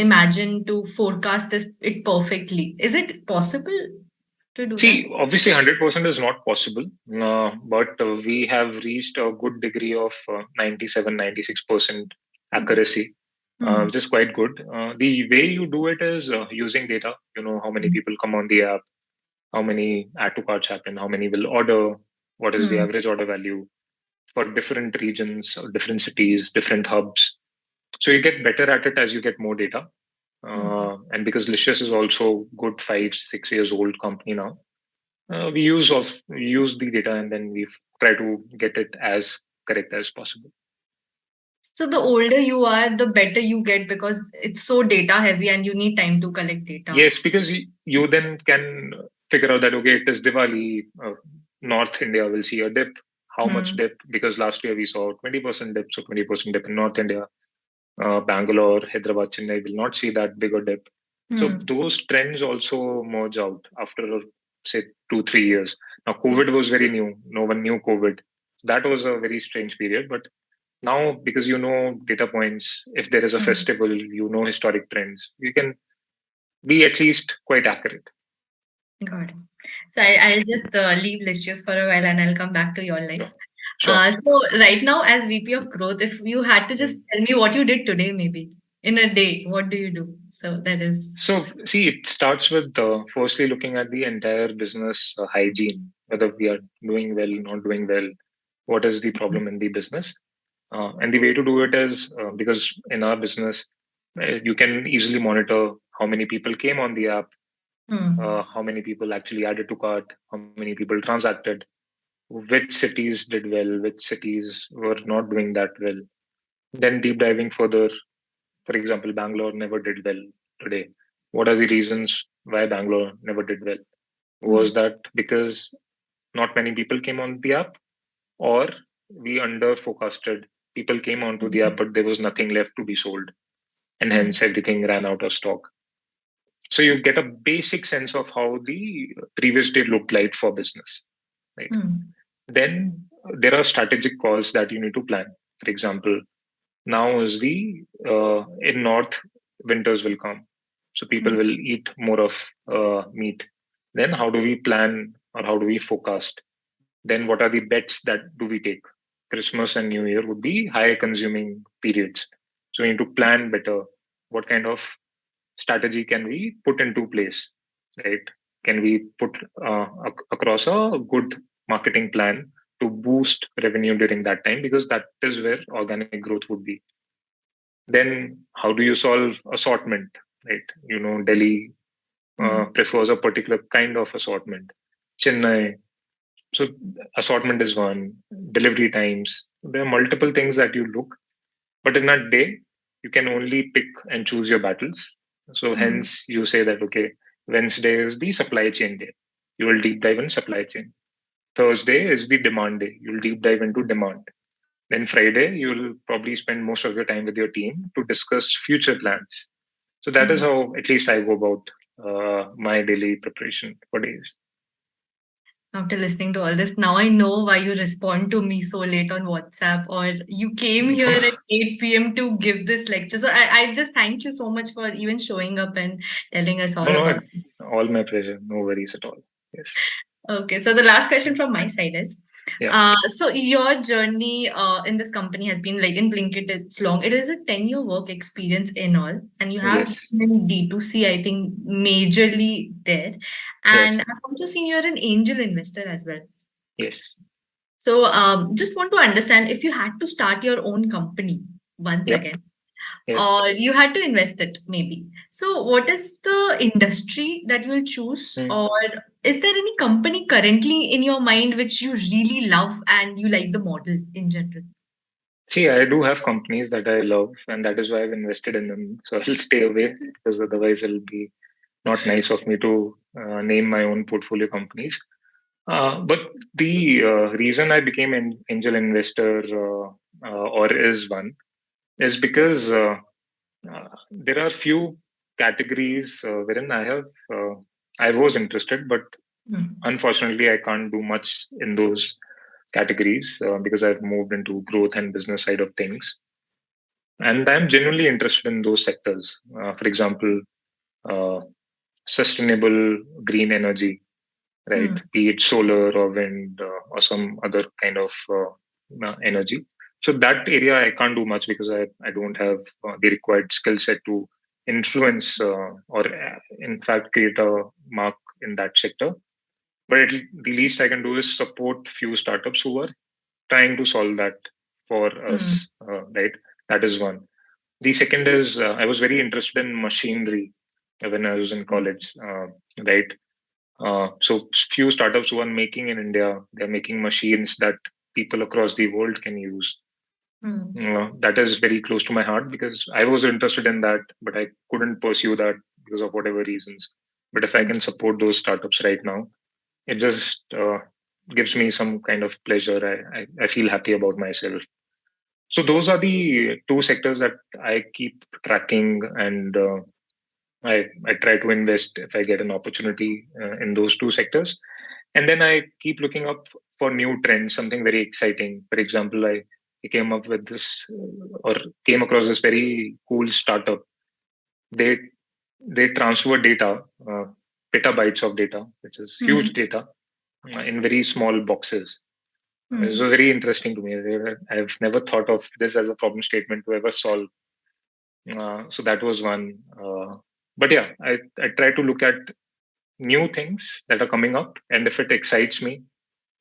imagine to forecast it perfectly? Is it possible to do that? See, obviously, 100% is not possible, but we have reached a good degree of 97, 96% Hmm. accuracy, Hmm. which is quite good. The way you do it is using data. You know how many people come on the app, how many add to carts happen, how many will order, what is the Hmm. average order value for different regions, or different cities, different hubs. So you get better at it as you get more data. Hmm. And because Licious is also good 5, 6 years old company now, we use the data and then we try to get it as correct as possible. So the older you are, the better you get because it's so data heavy and you need time to collect data. Yes, because you then can figure out that, okay, it is Diwali, North India will see a dip. How much Hmm. dip? Because last year we saw 20% dip, so 20% dip in North India. Bangalore, Hyderabad, Chennai will not see that bigger dip. So Hmm. those trends also merge out after, say, 2, 3 years. Now, COVID was very new. No one knew COVID. That was a very strange period. But now, because you know data points, if there is a Hmm. festival, you know historic trends, you can be at least quite accurate. Got it. So I'll just leave Licious for a while and I'll come back to your life. Sure. Sure. So right now, as VP of Growth, if you had to just Mm. tell me what you did today, maybe in a day, what do you do? So that is. So, see, it starts with firstly looking at the entire business hygiene, whether we are doing well, not doing well, what is the problem in the business. And the way to do it is because in our business, you can easily monitor how many people came on the app, Hmm. how many people actually added to cart, how many people transacted, which cities did well, which cities were not doing that well. Then deep diving further, for example, Bangalore never did well today. What are the reasons why Bangalore never did well? Was Hmm. that because not many people came on the app, or we under forecasted? People came onto the app, but there was nothing left to be sold, and Hmm. hence everything ran out of stock. So you get a basic sense of how the previous day looked like for business, right? Hmm. Then there are strategic calls that you need to plan. For example, now is the in north winters will come, so people Hmm. will eat more of meat. Then how do we plan or how do we forecast? Then what are the bets that do we take? Christmas and New Year would be high consuming periods, so we need to plan better. What kind of strategy can we put into place, right? Can we put across a good marketing plan to boost revenue during that time, because that is where organic growth would be. Then how do you solve assortment, right? Delhi Hmm. prefers a particular kind of assortment. Chennai, so assortment is one. Delivery times, there are multiple things that you look, but in that day you can only pick and choose your battles. So Hmm. hence you say that, okay, Wednesday is the supply chain day, you will deep dive in supply chain. Thursday is the demand day, you'll deep dive into demand. Then Friday, you'll probably spend most of your time with your team to discuss future plans. So that is Hmm. how at least I go about my daily preparation for days. After listening to all this, now I know why you respond to me so late on WhatsApp, or you came here at 8 p.m. to give this lecture. So I just thank you so much for even showing up and telling us No, all no, about it. all my pleasure. No worries at all. Yes. Okay, so the last question from my side is, Yeah. so your journey in this company has been like in Blinkit, it's long. It is a 10-year work experience in all, and you have Yes. been in D2C, I think, majorly there. And Yes. I've also seen you're an angel investor as well. Yes. So, just want to understand if you had to start your own company once Yep. again, Yes. or you had to invest it maybe. So, what is the industry that you'll choose, Hmm. or is there any company currently in your mind which you really love and you like the model in general? See, I do have companies that I love, and that is why I've invested in them. So I'll stay away, because otherwise it'll be not nice of me to name my own portfolio companies. But the reason I became an angel investor, or is one, is because there are few categories wherein I was interested, but Hmm. unfortunately I can't do much in those categories because I've moved into growth and business side of things, and I'm genuinely interested in those sectors. For example, uh, sustainable green energy, right? Hmm. Be it solar or wind or some other kind of energy. So that area I can't do much because I don't have the required skill set to influence or in fact create a mark in that sector. But the least I can do is support few startups who are trying to solve that for Hmm. us, right? That is one. The second is I was very interested in machinery when I was in college, right? So few startups who are making in India, they're making machines that people across the world can use. That is very close to my heart because I was interested in that, but I couldn't pursue that because of whatever reasons. But if I can support those startups right now, it just gives me some kind of pleasure. I feel happy about myself. So those are the two sectors that I keep tracking, and I try to invest if I get an opportunity in those two sectors. And then I keep looking up for new trends, something very exciting. For example, I came up with this or came across this very cool startup. They they transfer data, petabytes of data, which is huge data, in very small boxes. It was very interesting to me. I've never thought of this as a problem statement to ever solve. So that was one. But yeah, I try to look at new things that are coming up, and if it excites me,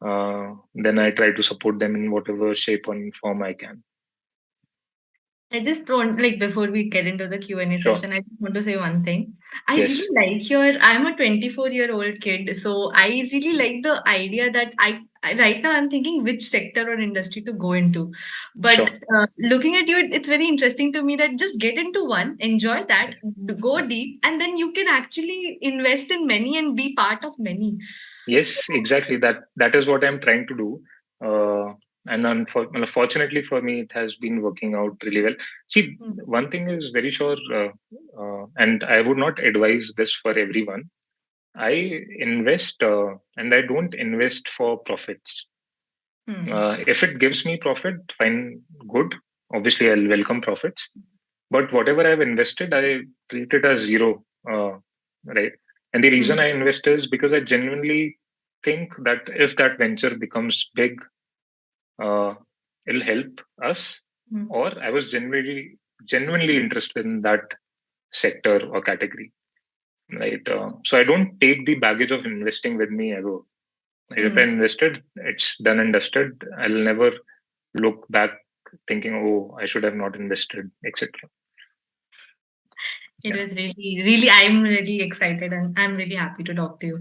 then I try to support them in whatever shape and form I can. I just want, like, before we get into the Q&A Sure. session, I just want to say one thing. I really Yes. like I'm a 24-year-old kid, so I really like the idea that right now I'm thinking which sector or industry to go into. But Sure. looking at you, it's very interesting to me that just get into one, enjoy that, go deep, and then you can actually invest in many and be part of many. Yes, exactly. That is what I'm trying to do. And unfortunately for me, it has been working out really well. See, Hmm. one thing is very sure, and I would not advise this for everyone. I invest, and I don't invest for profits. Hmm. If it gives me profit, fine, good. Obviously, I'll welcome profits. But whatever I've invested, I treat it as zero, right? And the reason Hmm. I invest is because I genuinely think that if that venture becomes big, uh, it'll help us. Hmm. Or I was genuinely interested in that sector or category, right? So I don't take the baggage of investing with me ever. Like if I Hmm. invested, it's done and dusted. I'll never look back thinking, oh, I should have not invested, etc. It Yeah, was really, really, I'm really excited and I'm really happy to talk to you.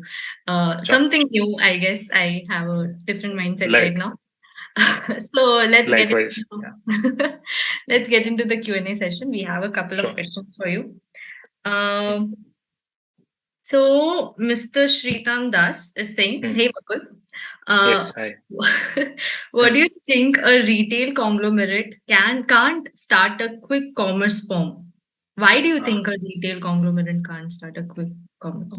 sure. Something new, I guess. I have a different mindset right Like now. So let's get likewise. Yeah, into, let's get into the Q&A session. We have a couple of sure. questions for you. Hmm. Um, so Mr. Sritam Das is saying, Hmm. hey Vakul, uh, Yes, I. what do you think a retail conglomerate can't start a quick commerce firm? Why do you Uh, think a retail conglomerate can't start a quick commerce?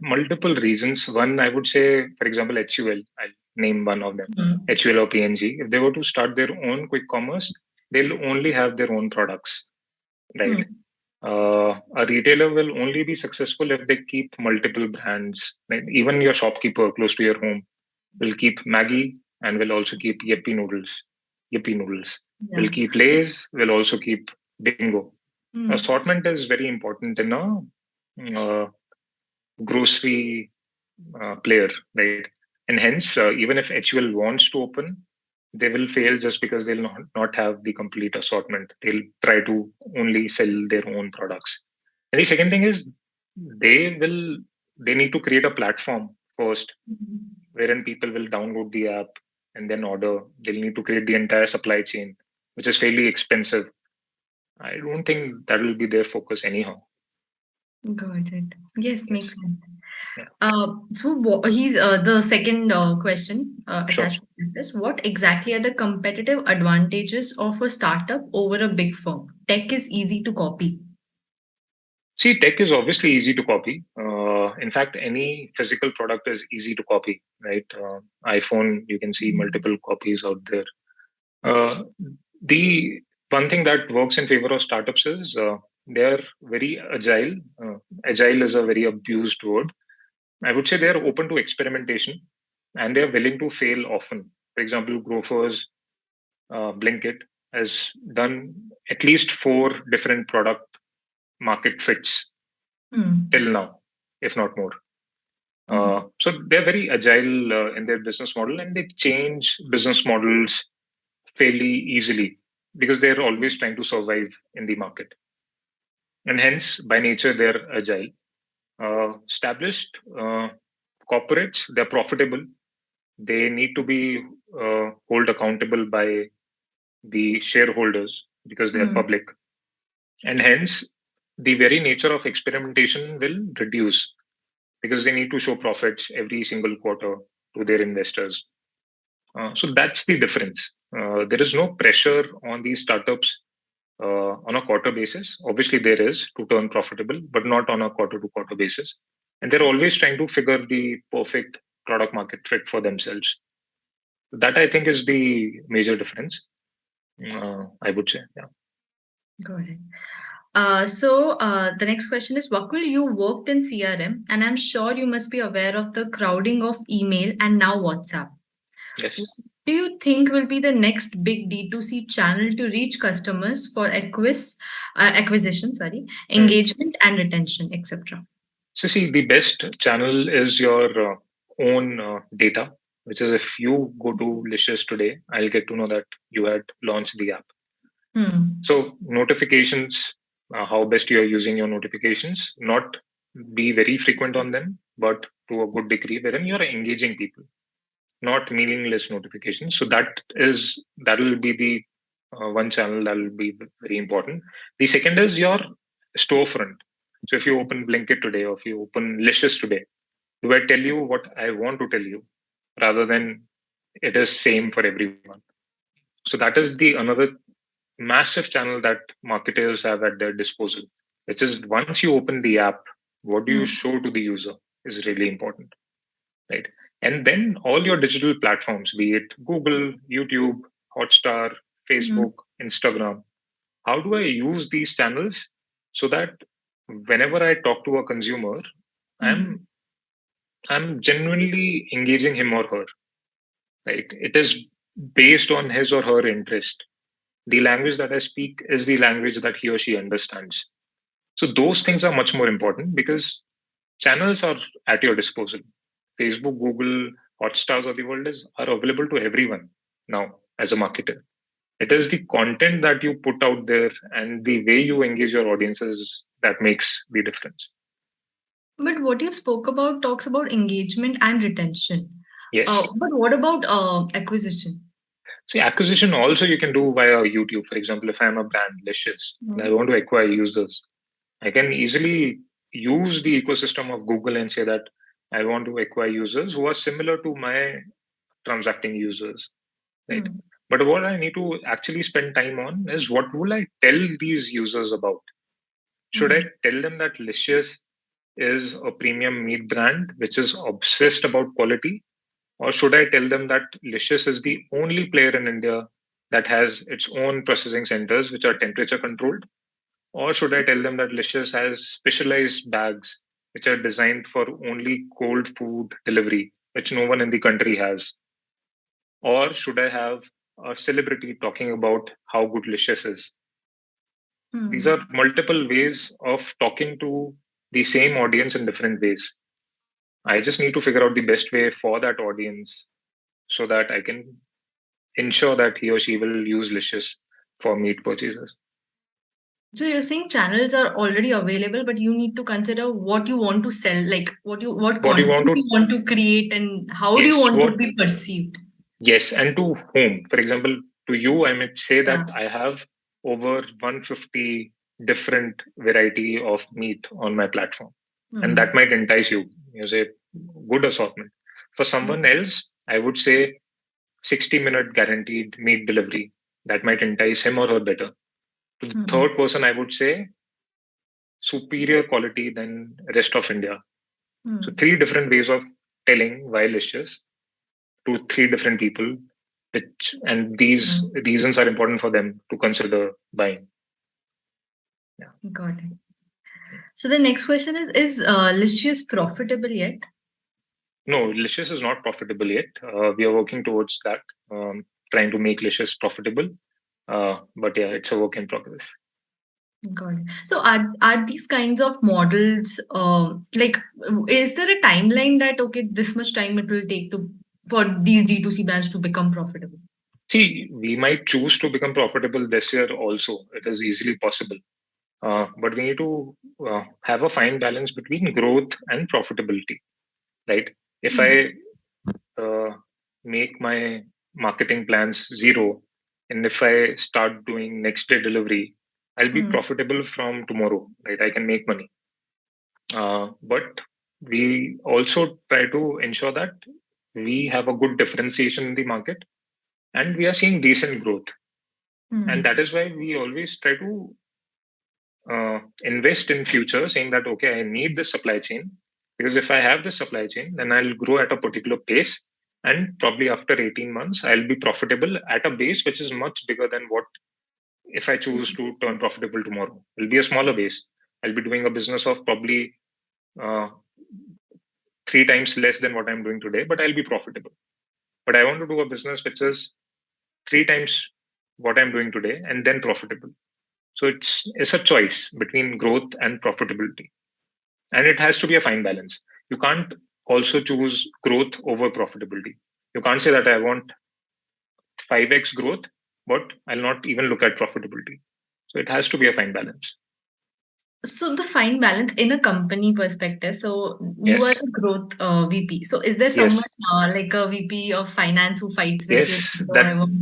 Multiple reasons. One, I would say, for example, HUL. I'll name one of them. Mm, HUL or PNG. If they were to start their own quick commerce, they'll only have their own products, right? mm, A retailer will only be successful if they keep multiple brands. Like even your shopkeeper close to your home will keep Maggie and will also keep Yippee noodles. Yippee noodles. yeah. Will keep Lay's. Will also keep Bingo. Mm, Assortment is very important in a grocery player, right? And hence, even if HUL wants to open, they will fail just because they'll not have the complete assortment. They'll try to only sell their own products. And the second thing is they will they need to create a platform first mm, wherein people will download the app and then order. They'll need to create the entire supply chain, which is fairly expensive. I don't think that will be their focus anyhow. got it. Yes, makes Yes. sense. Yeah. He's the second question Sure. attached to this is what exactly are the competitive advantages of a startup over a big firm? Tech is easy to copy. See, tech is obviously easy to copy. In fact, any physical product is easy to copy, right? iPhone, you can see Mm, multiple copies out there. Uh, the one thing that works in favor of startups is they are very agile. Agile is a very abused word. I would say they are open to experimentation and they are willing to fail often. For example, Grofers, Blinkit has done at least four different product market fits mm, till now, if not more. mm, So they're very agile in their business model and they change business models fairly easily because they're always trying to survive in the market. And hence, by nature, they're agile. Established corporates, they're profitable. They need to be held accountable by the shareholders because they are Hmm. public, and hence the very nature of experimentation will reduce because they need to show profits every single quarter to their investors. So that's the difference. There is no pressure on these startups on a quarter basis. Obviously, there is to turn profitable, but not on a quarter to quarter basis. And they're always trying to figure the perfect product market fit for themselves. That I think is the major difference. I would say, yeah. Go ahead. The next question is Vakul, you worked in CRM, and I'm sure you must be aware of the crowding of email and now WhatsApp. What Yes. do you think will be the next big D2C channel to reach customers for acquisition, Hmm. engagement and retention, etc.? So, see, the best channel is your own data, which is if you go to Licious today, I'll get to know that you had launched the app. Hmm. So, notifications, how best you're using your notifications, not be very frequent on them, but to a good degree, wherein you're engaging people, not meaningless notifications. So, that will be the one channel that will be very important. The second is your storefront. So, if you open Blinkit today or if you open Licious today, do I tell you what I want to tell you rather than it is same for everyone? So that is the another massive channel that marketers have at their disposal, which is once you open the app, what do you Hmm. show to the user is really important, right? And then all your digital platforms, be it Google, YouTube, Hotstar, Hmm. Facebook, Instagram, how do I use these channels so that whenever I talk to a consumer, Hmm. I'm I'm genuinely engaging him or her, right? It is based on his or her interest. The language that I speak is the language that he or she understands. So those things are much more important because channels are at your disposal. Facebook, Google, Hotstars of the world are available to everyone now as a marketer. It is the content that you put out there and the way you engage your audiences that makes the difference. But what you spoke about talks about engagement and retention. Yes. But what about acquisition? See, acquisition also you can do via YouTube. For example, if I'm a brand, Licious, and I Hmm. want to acquire users, I can easily use the ecosystem of Google and say that I want to acquire users who are similar to my transacting users, right? Hmm. But what I need to actually spend time on is what will I tell these users about? Should I Hmm. tell them that Licious is a premium meat brand which is obsessed about quality? Or should I tell them that Licious is the only player in India that has its own processing centers which are temperature controlled? Or should I tell them that Licious has specialized bags which are designed for only cold food delivery, which no one in the country has? Or should I have a celebrity talking about how good Licious is? These Hmm. are multiple ways of talking to the same audience in different ways. I just need to figure out the best way for that audience so that I can ensure that he or she will use Licious for meat purchases. So you're saying channels are already available, but you need to consider what you want to sell, like what What do you want content to? you want to create and how do you Yes. want to What? be perceived. Yes, and to whom? For example, to you, I might say that Yeah. I have over 150 different variety of meat on my platform, and that Hmm. might entice you. You say good assortment. For someone else, I would say 60-minute guaranteed meat delivery. That might entice him or her better. To the Hmm. third person, I would say superior quality than rest of India. So Hmm. three different ways of telling why Licious to three different people, which and these Hmm. reasons are important for them to consider buying. Yeah. Got it. So the next question is Licious profitable yet? No, Licious is not profitable yet. We are working towards that, trying to make Licious profitable. But yeah, it's a work in progress. Got it. So are these kinds of models like is there a timeline that okay this much time it will take to for these D2C brands to become profitable? See, we might choose to become profitable this year also. It is easily possible. But we need to have a fine balance between growth and profitability, right? If Hmm. I make my marketing plans zero, and if I start doing next day delivery, I'll be Hmm. profitable from tomorrow, right? I can make money. But we also try to ensure that we have a good differentiation in the market and we are seeing decent growth. And Hmm. that is why we always try to invest in future, saying that, okay, I need this supply chain because if I have this supply chain, then I'll grow at a particular pace. And probably after 18 months, I'll be profitable at a base which is much bigger than what if I choose to turn profitable tomorrow. It'll be a smaller base. I'll be doing a business of probably uh, 3 times less than what I'm doing today, but I'll be profitable. But I want to do a business which is 3 times what I'm doing today and then profitable. So it's a choice between growth and profitability. And it has to be a fine balance. You can't also choose growth over profitability. You can't say that I want 5x growth, but I'll not even look at profitability. So it has to be a fine balance. So the fine balance in a company perspective. So you are Yes. the growth VP. So is there someone Yes. like a VP of finance who fights with you? Yes. So I want.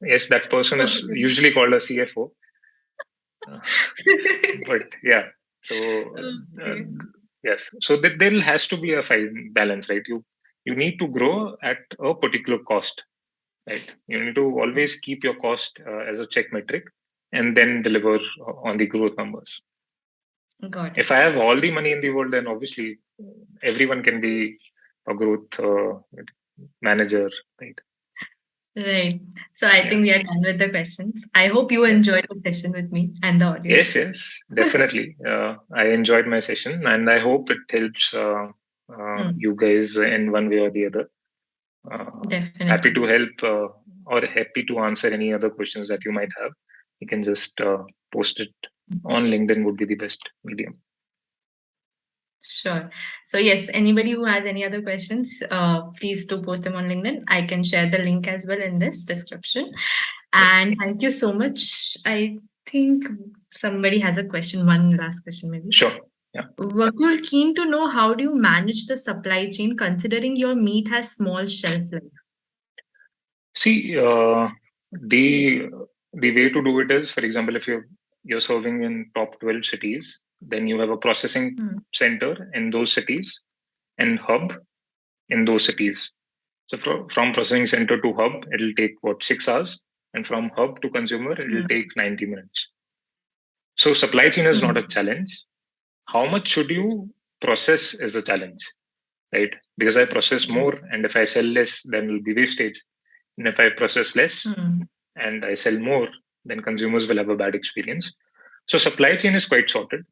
Yes, that person is usually called a CFO. Uh, but yeah, so uh, Okay. yes, so there has to be a fine balance, right? You need to grow at a particular cost, right? You need to always keep your cost as a check metric and then deliver on the growth numbers. Got If it. I have all the money in the world, then obviously everyone can be a growth manager, right? Right. So I Yeah. think we are done with the questions. I hope you enjoyed the session with me and the Yes, audience. yes, definitely. I enjoyed my session, and I hope it helps Hmm. you guys in one way or the other. Happy to Definitely. help or happy to answer any other questions that you might have. You can just post it on LinkedIn would be the best medium. Sure. So yes, anybody who has any other questions, please do post them on LinkedIn. I can share the link as well in this description. Yes, And thank you so much. I think somebody has a question, one last question maybe. sure. Yeah. Vakul, keen to know how do you manage the supply chain considering your meat has small shelf life? See, the the way to do it is, for example, if you're serving in top 12 cities, then you have a processing Hmm. center in those cities and hub in those cities. So from processing center to hub, it'll take what 6 hours, and from hub to consumer, it'll Hmm. take 90 minutes. So supply chain is not a Hmm. challenge. How much should you process is a challenge, right? Because I process more, and if I sell less, then will be wastage. And if I process less Hmm. and I sell more, then consumers will have a bad experience. So supply chain is quite sorted.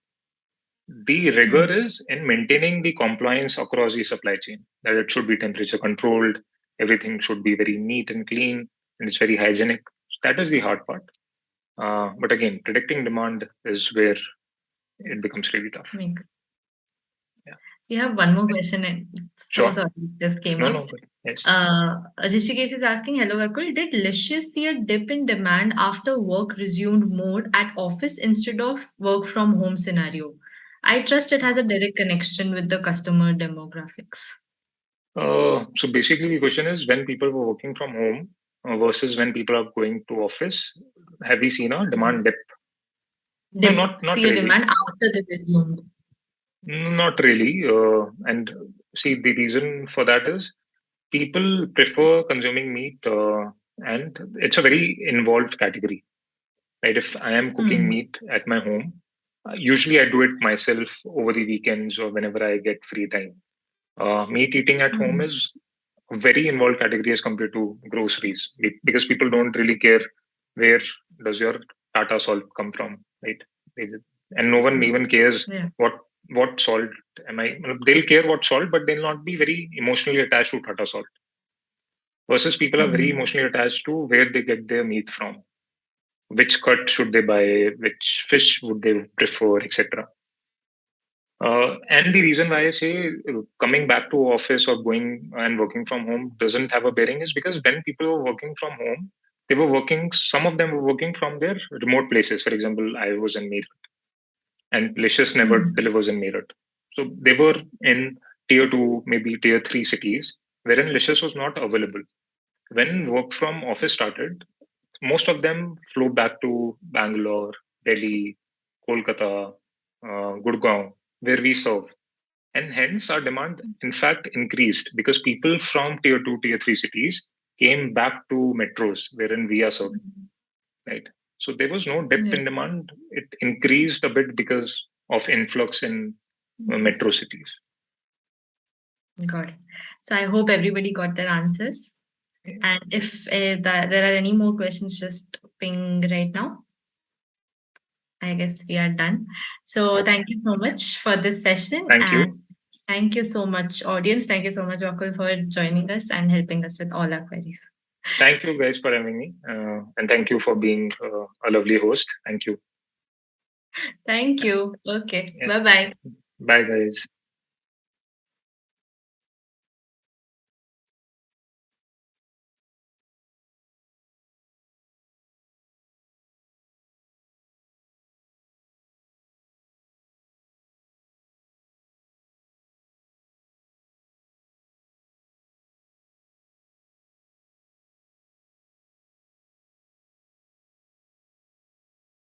The rigor Hmm. is in maintaining the compliance across the supply chain, that it should be temperature controlled, everything should be very neat and clean, and it's very hygienic. That is the hard part. But again, predicting demand is where it becomes really tough. Makes. Yeah. We have one more question, and so Sure. sorry, this came No, up. no, but yes. Rishikesh is asking, hello, Vakul. Did Licious see a dip in demand after work resumed mode at office instead of work from home scenario? I trust it has a direct connection with the customer demographics. So basically, the question is when people were working from home versus when people are going to office, have we seen a demand dip? No, Dip. not See a really. demand after the resumed. Not really. And see, the reason for that is people prefer consuming meat, and it's a very involved category, right? If I am cooking Hmm. meat at my home, usually I do it myself over the weekends or whenever I get free time. Meat eating at home Hmm. is a very involved category as compared to groceries because people don't really care where does your Tata salt come from, right? And no one even cares Yeah. what salt am I. They'll care what salt, but they'll not be very emotionally attached to Tata salt. Versus people are very Hmm. emotionally attached to where they get their meat from, which cut should they buy, which fish would they prefer, etc. And the reason why I say coming back to office or going and working from home doesn't have a bearing is because when people were working from home, they were working, some of them were working from their remote places. For example, I was in Meerut and Licious never Hmm. delivers in Meerut. So they were in tier two, maybe tier three cities wherein Licious was not available. When work from office started, most of them flew back to Bangalore, Delhi, Kolkata, Gurgaon, where we serve. And hence our demand, in fact, increased because people from tier 2, tier 3 cities came back to metros wherein we are serving, right? So there was no dip in demand. It increased a bit because of influx in metro cities. Got it. So I hope everybody got their answers. And if there are any more questions, just ping right now. I guess we are done. So thank you so much for this session. Thank you. Thank you so much, audience. Thank you so much, Vakul, for joining us and helping us with all our queries. Thank you guys for having me. And thank you for being a lovely host. Thank you. Thank you. Okay. Yes. Bye-bye. Bye, guys.